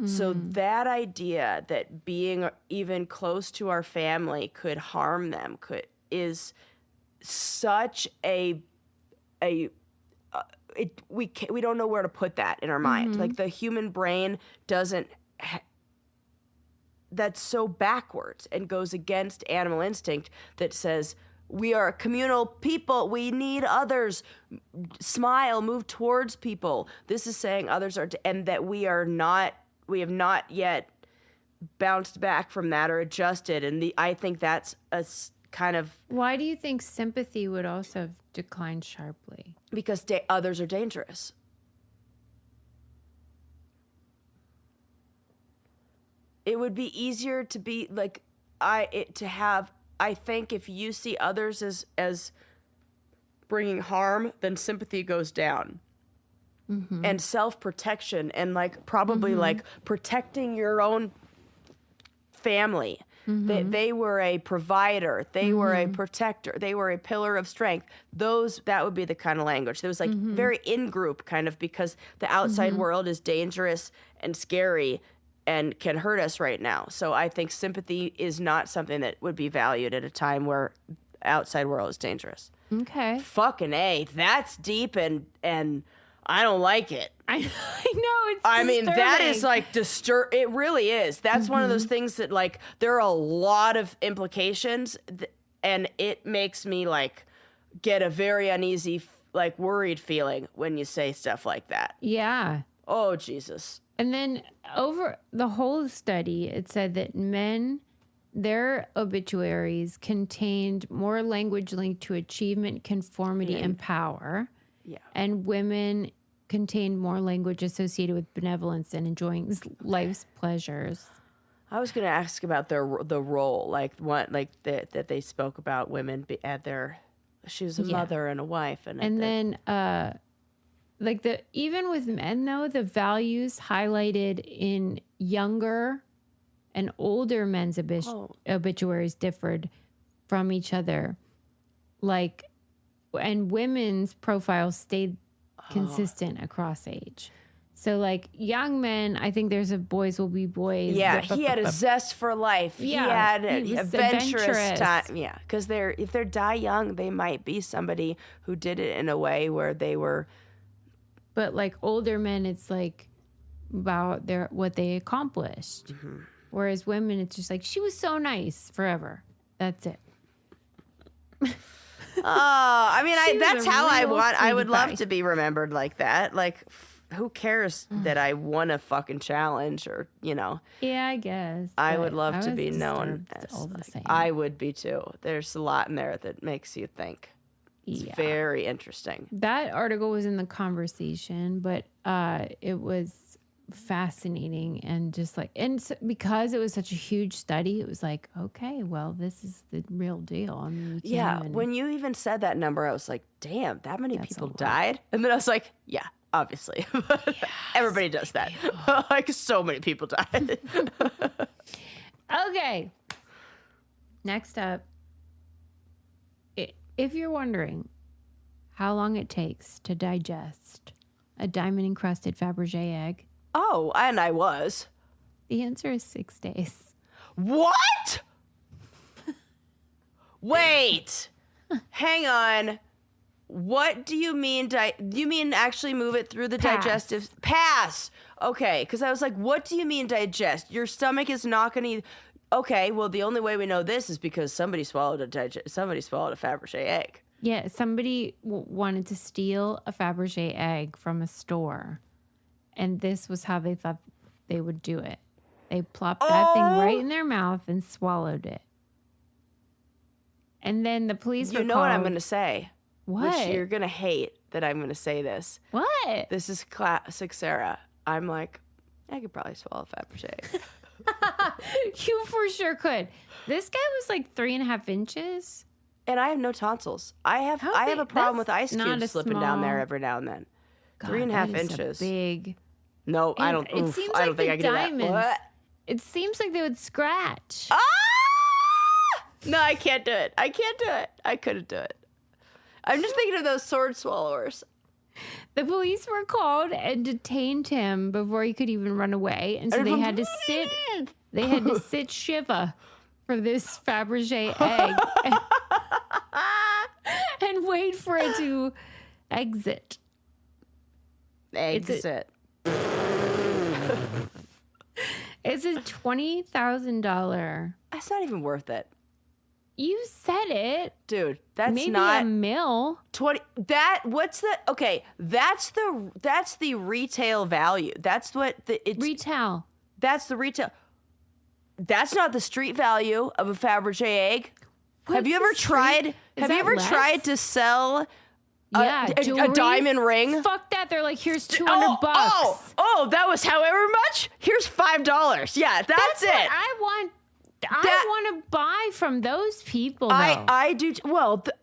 So that idea that being even close to our family could harm them is such a we don't know where to put that in our mind. Like the human brain doesn't. That's so backwards and goes against animal instinct that says we are a communal people. We need others. Smile, move towards people. This is saying others are, and that we have not yet bounced back from that or adjusted. And I think that's a kind of. Why do you think sympathy would also have declined sharply? Because others are dangerous. It would be easier to be like I think if you see others as bringing harm, then sympathy goes down. And self-protection and like probably like protecting your own family. They were a provider. They were a protector. They were a pillar of strength. That would be the kind of language. There was like very in-group kind of, because the outside world is dangerous and scary and can hurt us right now. So I think sympathy is not something that would be valued at a time where outside world is dangerous. Okay. Fucking A. That's deep and I don't like it. I know, it's I mean, that disturbing. is like it really is. That's one of those things that like there are a lot of implications and it makes me like get a very uneasy, like worried feeling when you say stuff like that. Yeah. Oh, Jesus. And then over the whole study, it said that men, their obituaries contained more language linked to achievement, conformity, and power. Yeah. And women contained more language associated with benevolence and enjoying life's pleasures. I was going to ask about the role, like what, like that they spoke about women at their. She was a mother and a wife, and then like even with men though, the values highlighted in younger and older men's obituaries differed from each other. Like, and women's profiles stayed consistent across age. So like young men, I think there's a boys will be boys. Yeah, he had a zest for life. Yeah, he had he was adventurous time. Yeah, because if they die young, they might be somebody who did it in a way where they were. But like older men, it's like about what they accomplished. Whereas women, it's just like she was so nice forever. That's it. I mean, that's how I want. I would love pie. to be remembered like that. Like, who cares that I won a fucking challenge or, Yeah, I guess. I but would love to was be known disturbed as all the same. I would be too. There's a lot in there that makes you think. It's very interesting. That article was in the conversation, but it was fascinating and just like, and because it was such a huge study, it was like, okay, well, this is the real deal. I mean, When you even said that number, I was like, damn, that many That's people a lot. died? And then I was like, yeah, obviously. Everybody does that. Like, so many people died. Okay. Next up, if you're wondering how long it takes to digest a diamond-encrusted Fabergé egg, Oh, and I was. the answer is 6 days. What? Wait. Hang on. What do you mean? Do you mean actually move it through the Pass. digestive? Pass. Okay, because I was like, what do you mean digest? Your stomach is not going to. Okay, well, the only way we know this is because somebody swallowed a Fabergé egg. Yeah, somebody wanted to steal a Fabergé egg from a store, and this was how they thought they would do it. They plopped that thing right in their mouth and swallowed it. And then the police were You know what I'm called- going to say? What? Which you're going to hate that I'm going to say this. What? This is classic Sarah. I'm like, I could probably swallow a Fabergé egg. You for sure could. This guy was like 3.5 inches. And I have no tonsils. I have big- a problem with that's ice not cubes a slipping down there small- every now and then. God, 3.5 that is a inches. big. No, I And don't. it Oof, seems I don't like think the I can do that. diamonds- What? It seems like they would scratch. Ah! No, I can't do it. I can't do it. I couldn't do it. I'm just thinking of those sword swallowers. The police were called and detained him before he could even run away, and so they had to sit. They had to sit shiva for this Fabergé egg and wait for it to exit. Exit. It's a $20,000. That's not even worth it. You said it. Dude, that's Maybe not... a mil. 20... What's the... Okay, that's the retail value. That's what it's... Retail. That's the retail... That's not the street value of a Fabergé egg. Have you ever tried to sell a diamond ring? Fuck that. They're like, here's $200. That was however much? Here's $5. Yeah, that's it. What I want to buy from those people, though. I do.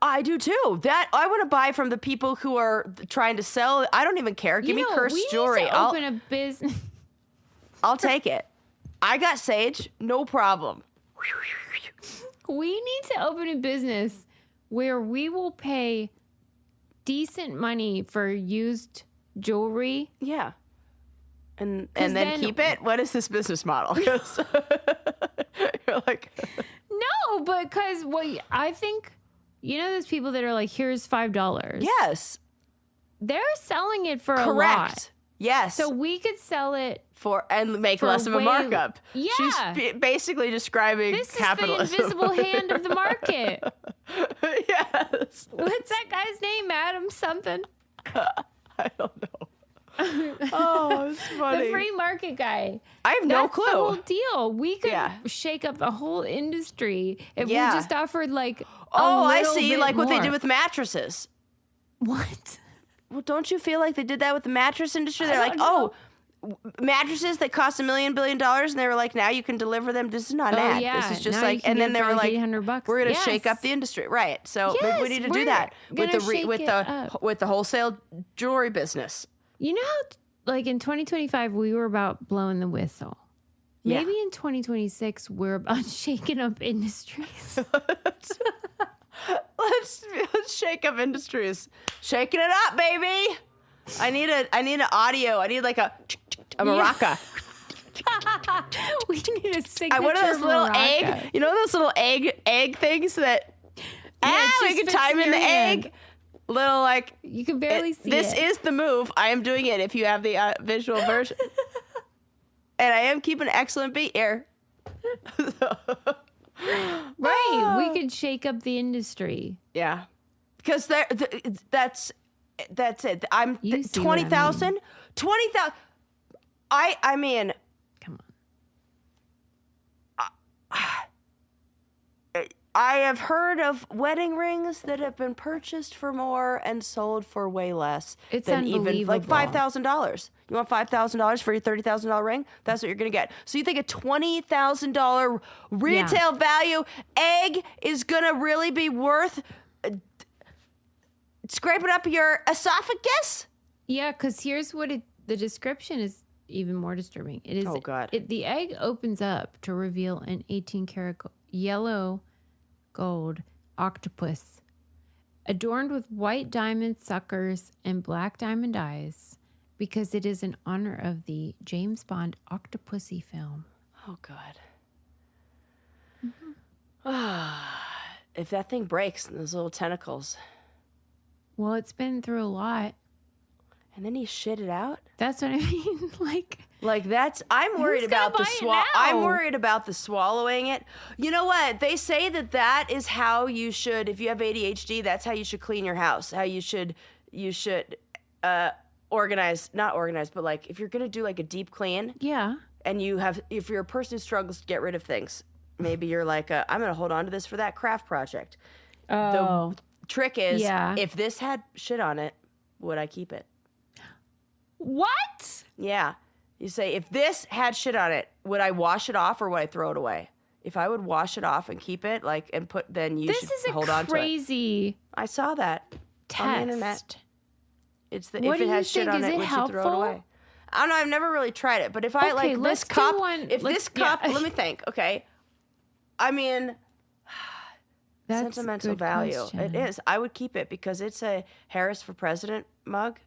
I do too. That I want to buy from the people who are trying to sell. I don't even care. Give me cursed jewelry. Need to open a business. I'll take it. I got sage, no problem. We need to open a business where we will pay decent money for used jewelry. Yeah. And then keep it? What is this business model? You're like... No, because I think, those people that are like, here's $5. Yes. They're selling it for a lot. Correct. Yes. So we could sell it and make less of a markup. Yeah. She's basically describing capitalism. This is the invisible hand of the market. Yes. What's that guy's name? Adam something? I don't know. Oh, it's funny. The free market guy. I have no clue. That's the whole deal. We could shake up the whole industry if we just offered like I see. Like what they did with mattresses. What? Well, don't you feel like they did that with the mattress industry? They're like, mattresses that cost $1 billion, and they were like, now you can deliver them. This is not an ad. Yeah. This is just now and then they were like, $800. we're going to shake up the industry, right? So maybe we need to do that with the wholesale jewelry business. You know how, like in 2025, we were about blowing the whistle. Yeah. Maybe in 2026, we're about shaking up industries. Let's shake up industries. Shaking it up, baby. I need an audio. I need like a maraca. We need a signature One of those little maraca. egg. You know those little egg things that we can time in the egg. Little like you can barely see this it. is the move. I am doing it. If you have the visual version, and I am keeping an excellent beat here. Right, we could shake up the industry. Yeah, because that's it. I'm 20,000. 20,000. I mean, come on. I have heard of wedding rings that have been purchased for more and sold for way less. It's than even like $5,000. You want $5,000 for your $30,000 ring? That's what you're gonna get. So you think a $20,000 retail value egg is gonna really be worth scraping up your esophagus? Yeah, because here's what the description is even more disturbing. It is. Oh God. The egg opens up to reveal an 18-karat yellow gold octopus adorned with white diamond suckers and black diamond eyes because it is in honor of the James Bond Octopussy film. Oh God. If that thing breaks in those little tentacles. Well, it's been through a lot. And then he shit it out? That's what I mean. Like that's I'm worried about the I'm worried about the swallowing it. You know what? They say that is how you should, if you have ADHD, that's how you should clean your house. How you should organize, not organize, but like if you're going to do like a deep clean. Yeah. And if you're a person who struggles to get rid of things, maybe you're like, I'm going to hold on to this for that craft project. Oh. The trick is if this had shit on it, would I keep it? What? Yeah. You say, if this had shit on it, would I wash it off or would I throw it away? If I would wash it off and keep it, then you should hold on to it. This is a crazy I saw that test. on the internet. It's if do it has you shit think? on Is it, it we should throw it away. I don't know. I've never really tried it, but if I Okay, this let's do cup, one. This cup, let me think. Okay, I mean, That's sentimental good value. question. It is. I would keep it because it's a Harris for President mug.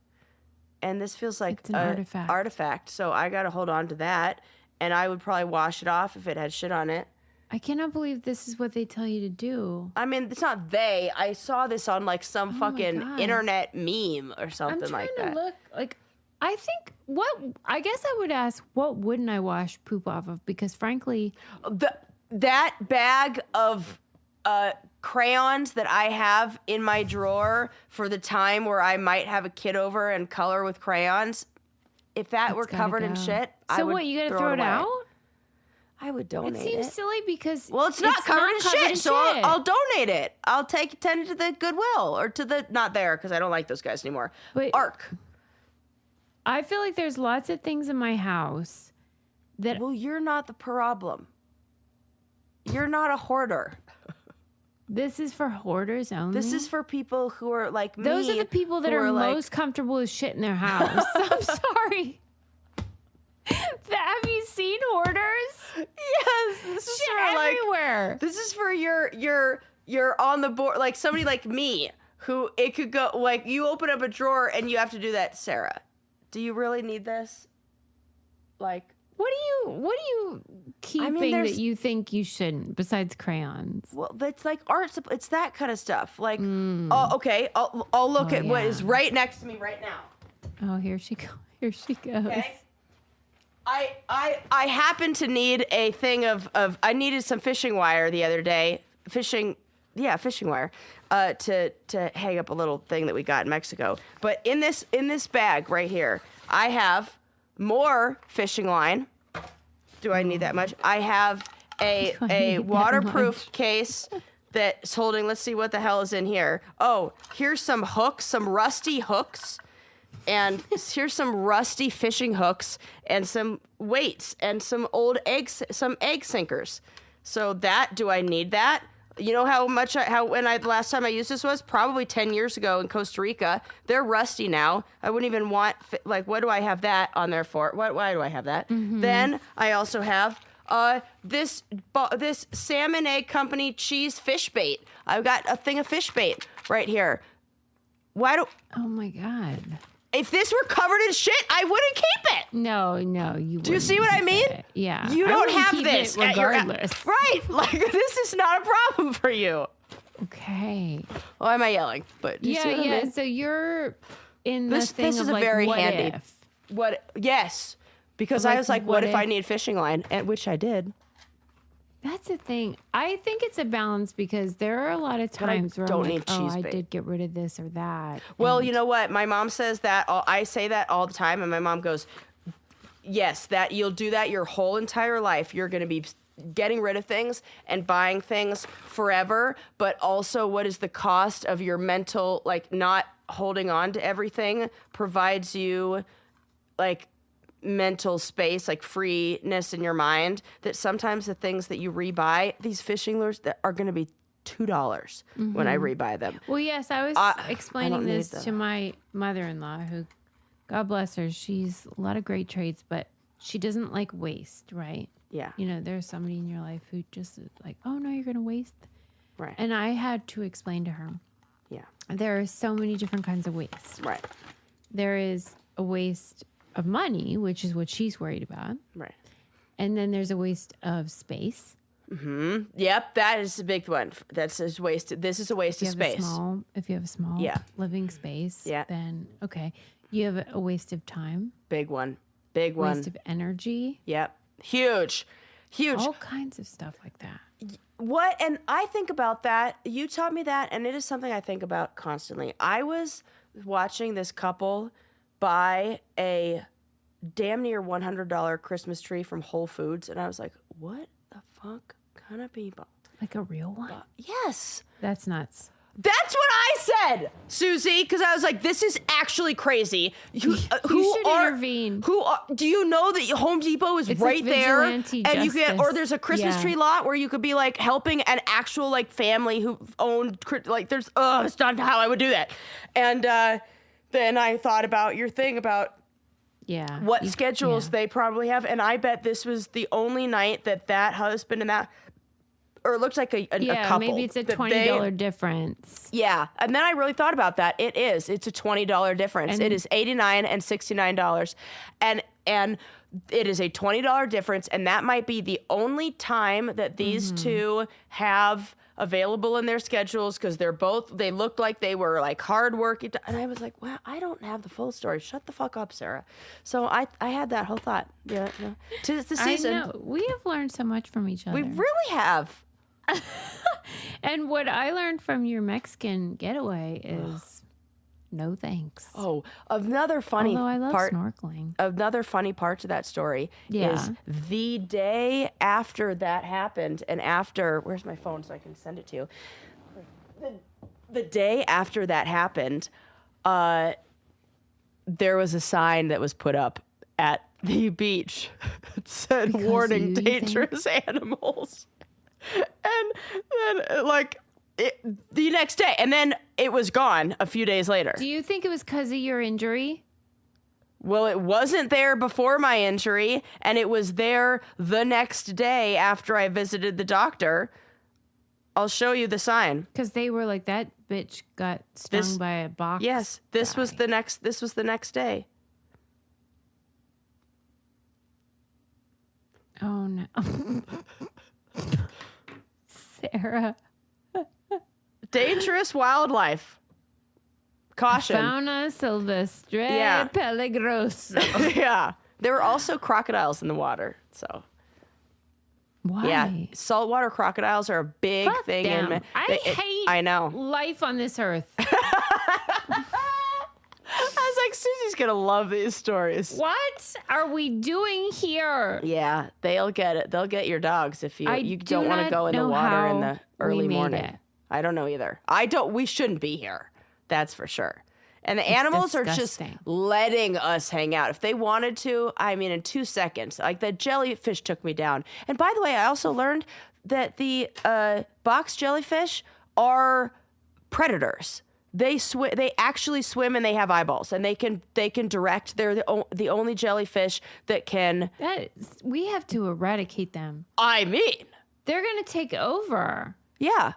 And this feels like it's an artifact. So I got to hold on to that. And I would probably wash it off if it had shit on it. I cannot believe this is what they tell you to do. I mean, it's not they. I saw this on like some fucking internet meme or something like that. I'm trying to look I guess I would ask, what wouldn't I wash poop off of? Because frankly, that bag of crayons that I have in my drawer for the time where I might have a kid over and color with crayons, if that were covered in shit, I would you gotta throw it out? I would donate it. It seems silly because it's not covered in shit, so I'll donate it. I'll take it to the Goodwill or to the, not there because I don't like those guys anymore. But Arc. I feel like there's lots of things in my house that. Well, you're not the problem. You're not a hoarder. This is for hoarders only. This is for people who are like me. Those are the people that are most comfortable with shit in their house. I'm sorry. Have you seen hoarders? Yes, this is shit for everywhere. This is for you're on the board, like somebody like me who it could go like you open up a drawer and you have to do that, Sarah. Do you really need this? Like, what do you keeping that you think you shouldn't besides crayons? Well, that's like art. It's that kind of stuff. Like, oh, okay, I'll look at what is right next to me right now. Oh, here she goes. Here she goes. Okay. I happen to need a thing of I needed some fishing wire the other day. Fishing wire. To hang up a little thing that we got in Mexico. But in this bag right here, I have more fishing line. Do I need that much? I have a waterproof case that's holding, let's see what the hell is in here. Oh, here's some hooks, some rusty hooks. And here's some rusty fishing hooks and some weights and some old some egg sinkers. So do I need that? You know the last time I used this was probably 10 years ago in Costa Rica. They're rusty now. I wouldn't even want, what do I have that on there for? Why do I have that? Mm-hmm. Then I also have this Salmon Egg Company cheese fish bait. I've got a thing of fish bait right here. Oh my God. If this were covered in shit, I wouldn't keep it. No, you Do you see what I mean? It. Yeah. You don't have this. Regardless. Right. Like, this is not a problem for you. Okay. Why am I yelling? But do you see what I mean? So you're in this thing is of a like, very what handy. if? Yes. Because I was like, what if I need fishing line? And which I did. That's the thing. I think it's a balance because there are a lot of times where I'm like, I did get rid of this or that. Well, you know what? My mom says that. I say that all the time. And my mom goes, yes, that you'll do that your whole entire life. You're going to be getting rid of things and buying things forever. But also, what is the cost of your mental, like not holding on to everything provides you like mental space, like freeness in your mind, that sometimes the things that you rebuy, these fishing lures that are going to be $2 when I rebuy them. Well, yes, I was explaining this to my mother-in-law who, God bless her, she's a lot of great traits, but she doesn't like waste, right? Yeah. You know, there's somebody in your life who just is like, oh no, you're going to waste. Right. And I had to explain to her. Yeah. There are so many different kinds of waste. Right. There is a waste of money, which is what she's worried about. Right. And then there's a waste of space. Mm-hmm. Yep, that is a big one. That's a waste. This is a waste of space. If you have a small living space, then okay. You have a waste of time. Big one. Big one. Waste of energy. Yep. Huge. All kinds of stuff like that. What? And I think about that. You taught me that, and it is something I think about constantly. I was watching this couple buy a damn near $100 Christmas tree from Whole Foods, and I was like, what the fuck kind of people? Like a real one? Yes. That's nuts. That's what I said, Susie, because I was like, this is actually crazy. You should intervene. Do you know that Home Depot is right there? And you can, or there's a Christmas tree lot where you could be like helping an actual like family who owned, like there's, it's not how I would do that. And then I thought about your thing about what schedules they probably have. And I bet this was the only night that husband and that, or it looks like a couple. Maybe it's a $20 difference. Yeah. And then I really thought about that. It's a $20 difference. It is $89 and $69. And it is a $20 difference, and that might be the only time that these two have available in their schedules, because they looked like they were like hard working. And I was like, wow, I don't have the full story. Shut the fuck up, Sarah. So I had that whole thought. Yeah. Tis the season. I know. We have learned so much from each other. We really have. And what I learned from your Mexican getaway is no thanks. Oh, another funny Although I love part. snorkeling. Another funny part to that story is the day after that happened, and after, where's my phone so I can send it to you? The day after that happened, there was a sign that was put up at the beach. It said, Because warning, you dangerous animals. And then, like, the next day, and then it was gone a few days later. Do you think it was because of your injury? Well, it wasn't there before my injury, and it was there the next day after I visited the doctor. I'll show you the sign. Because they were like, that bitch got stung by a box. Yes, this guy. was the next day. Oh no. Sarah. Dangerous wildlife. Caution. Fauna silvestre peligroso. Yeah. There were also crocodiles in the water, so. Why? Yeah, saltwater crocodiles are a big Fuck thing. them. I know. life on this earth. I was like, Susie's gonna love these stories. What are we doing here? Yeah, they'll get it. They'll get your dogs if you don't want to go in the water in the early morning. It. I don't know either. We shouldn't be here. That's for sure. And the animals are just letting us hang out. If they wanted to, I mean, in 2 seconds. Like the jellyfish took me down. And by the way, I also learned that the box jellyfish are predators. They actually swim and they have eyeballs, and they can direct. They're the only jellyfish that can. We have to eradicate them. I mean, they're gonna take over. Yeah,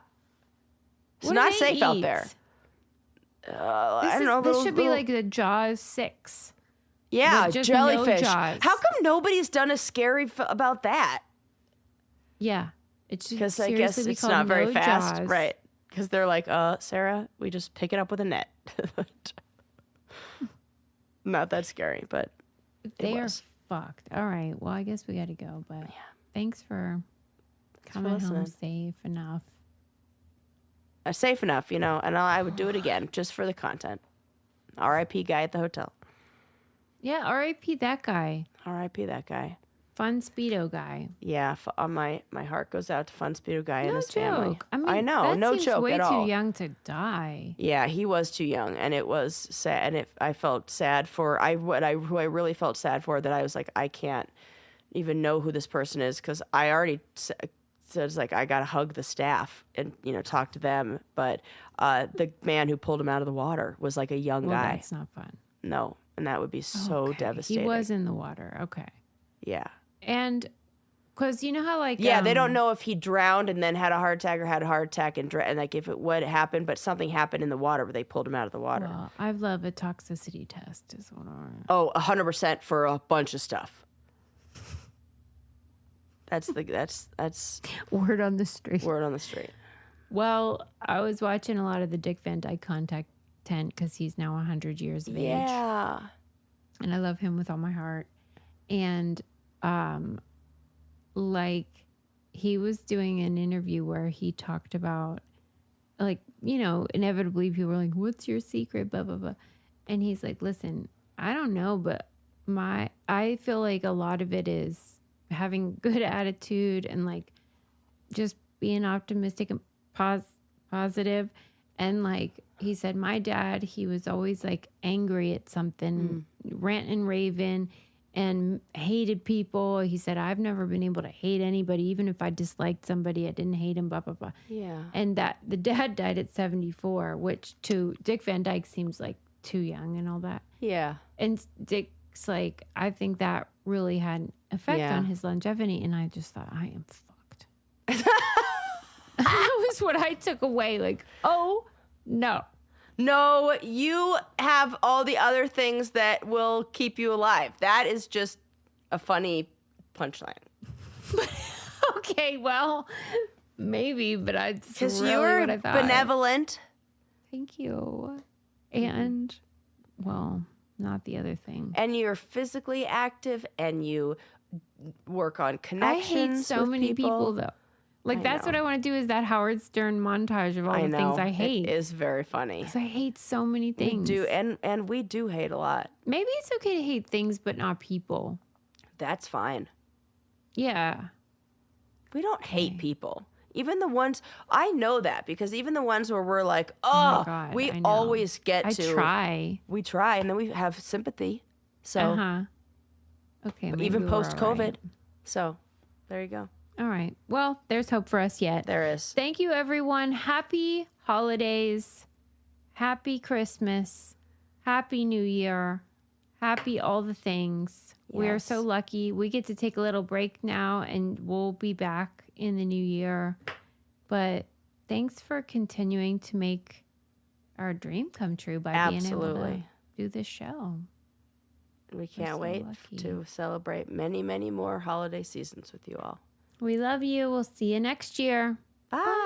it's not safe out there. I don't know. This should be like the Jaws 6. Yeah, just jellyfish. no Jaws. How come nobody's done a scary about that? Yeah, it's because I guess it's not very fast, Jaws. Right? Because they're like, Sarah, we just pick it up with a net. Not that scary, but they are fucked. All right. Well, I guess we got to go. But thanks for coming home safe enough. Safe enough, and I would do it again just for the content. R.I.P. guy at the hotel. Yeah, R.I.P. that guy. R.I.P. that guy. Fun Speedo guy. Yeah, my heart goes out to Fun Speedo guy and his family. I mean, I know, no joke at all. Way too young to die. Yeah, he was too young, and it was sad. And I felt sad for who I really felt sad for, that I was like, I can't even know who this person is, because I already said, it's like, I gotta hug the staff and talk to them. But the man who pulled him out of the water was like a young guy. That's not fun. No, and that would be so devastating. He was in the water. Okay. Yeah. And because you know how they don't know if he drowned and then had a heart attack, or had a heart attack and like if it would happen, but something happened in the water where they pulled him out of the water. Well, I love a toxicity test. Is what Oh, 100% for a bunch of stuff. That's word on the street. Word on the street. Well, I was watching a lot of the Dick Van Dyke content because he's now 100 years of age. Yeah. And I love him with all my heart. And he was doing an interview where he talked about, inevitably people were like, what's your secret, blah blah blah, and he's like, listen, I don't know, but I feel like a lot of it is having good attitude and just being optimistic and positive. And he said, my dad, he was always angry at something, rant and raving, and hated people. He said, I've never been able to hate anybody. Even if I disliked somebody, I didn't hate him, blah, blah, blah. Yeah. And that the dad died at 74, which to Dick Van Dyke seems like too young and all that. Yeah. And Dick's I think that really had an effect on his longevity. And I just thought, I am fucked. That was what I took away. Oh, no. No, you have all the other things that will keep you alive. That is just a funny punchline. Okay, well, maybe, but that's Because really you're what I thought. benevolent. Thank you. And, well, not the other thing. And you're physically active, and you work on I connections hate so with many people, though. Like, that's what I want to do is that Howard Stern montage of all the things I hate. It is very funny. Because I hate so many things. We do, and we do hate a lot. Maybe it's okay to hate things, but not people. That's fine. Yeah. We don't hate people. Even the ones, I know that, because even the ones where we're like, my God, we I know. always get I to. try. We try, and then we have sympathy. So, Okay. even maybe we're post-COVID. all right. So, there you go. All right. Well, there's hope for us yet. There is. Thank you, everyone. Happy holidays. Happy Christmas. Happy New Year. Happy all the things. Yes. We are so lucky. We get to take a little break now, and we'll be back in the new year. But thanks for continuing to make our dream come true by being able to do this show. We can't wait to celebrate many, many more holiday seasons with you all. We love you. We'll see you next year. Bye.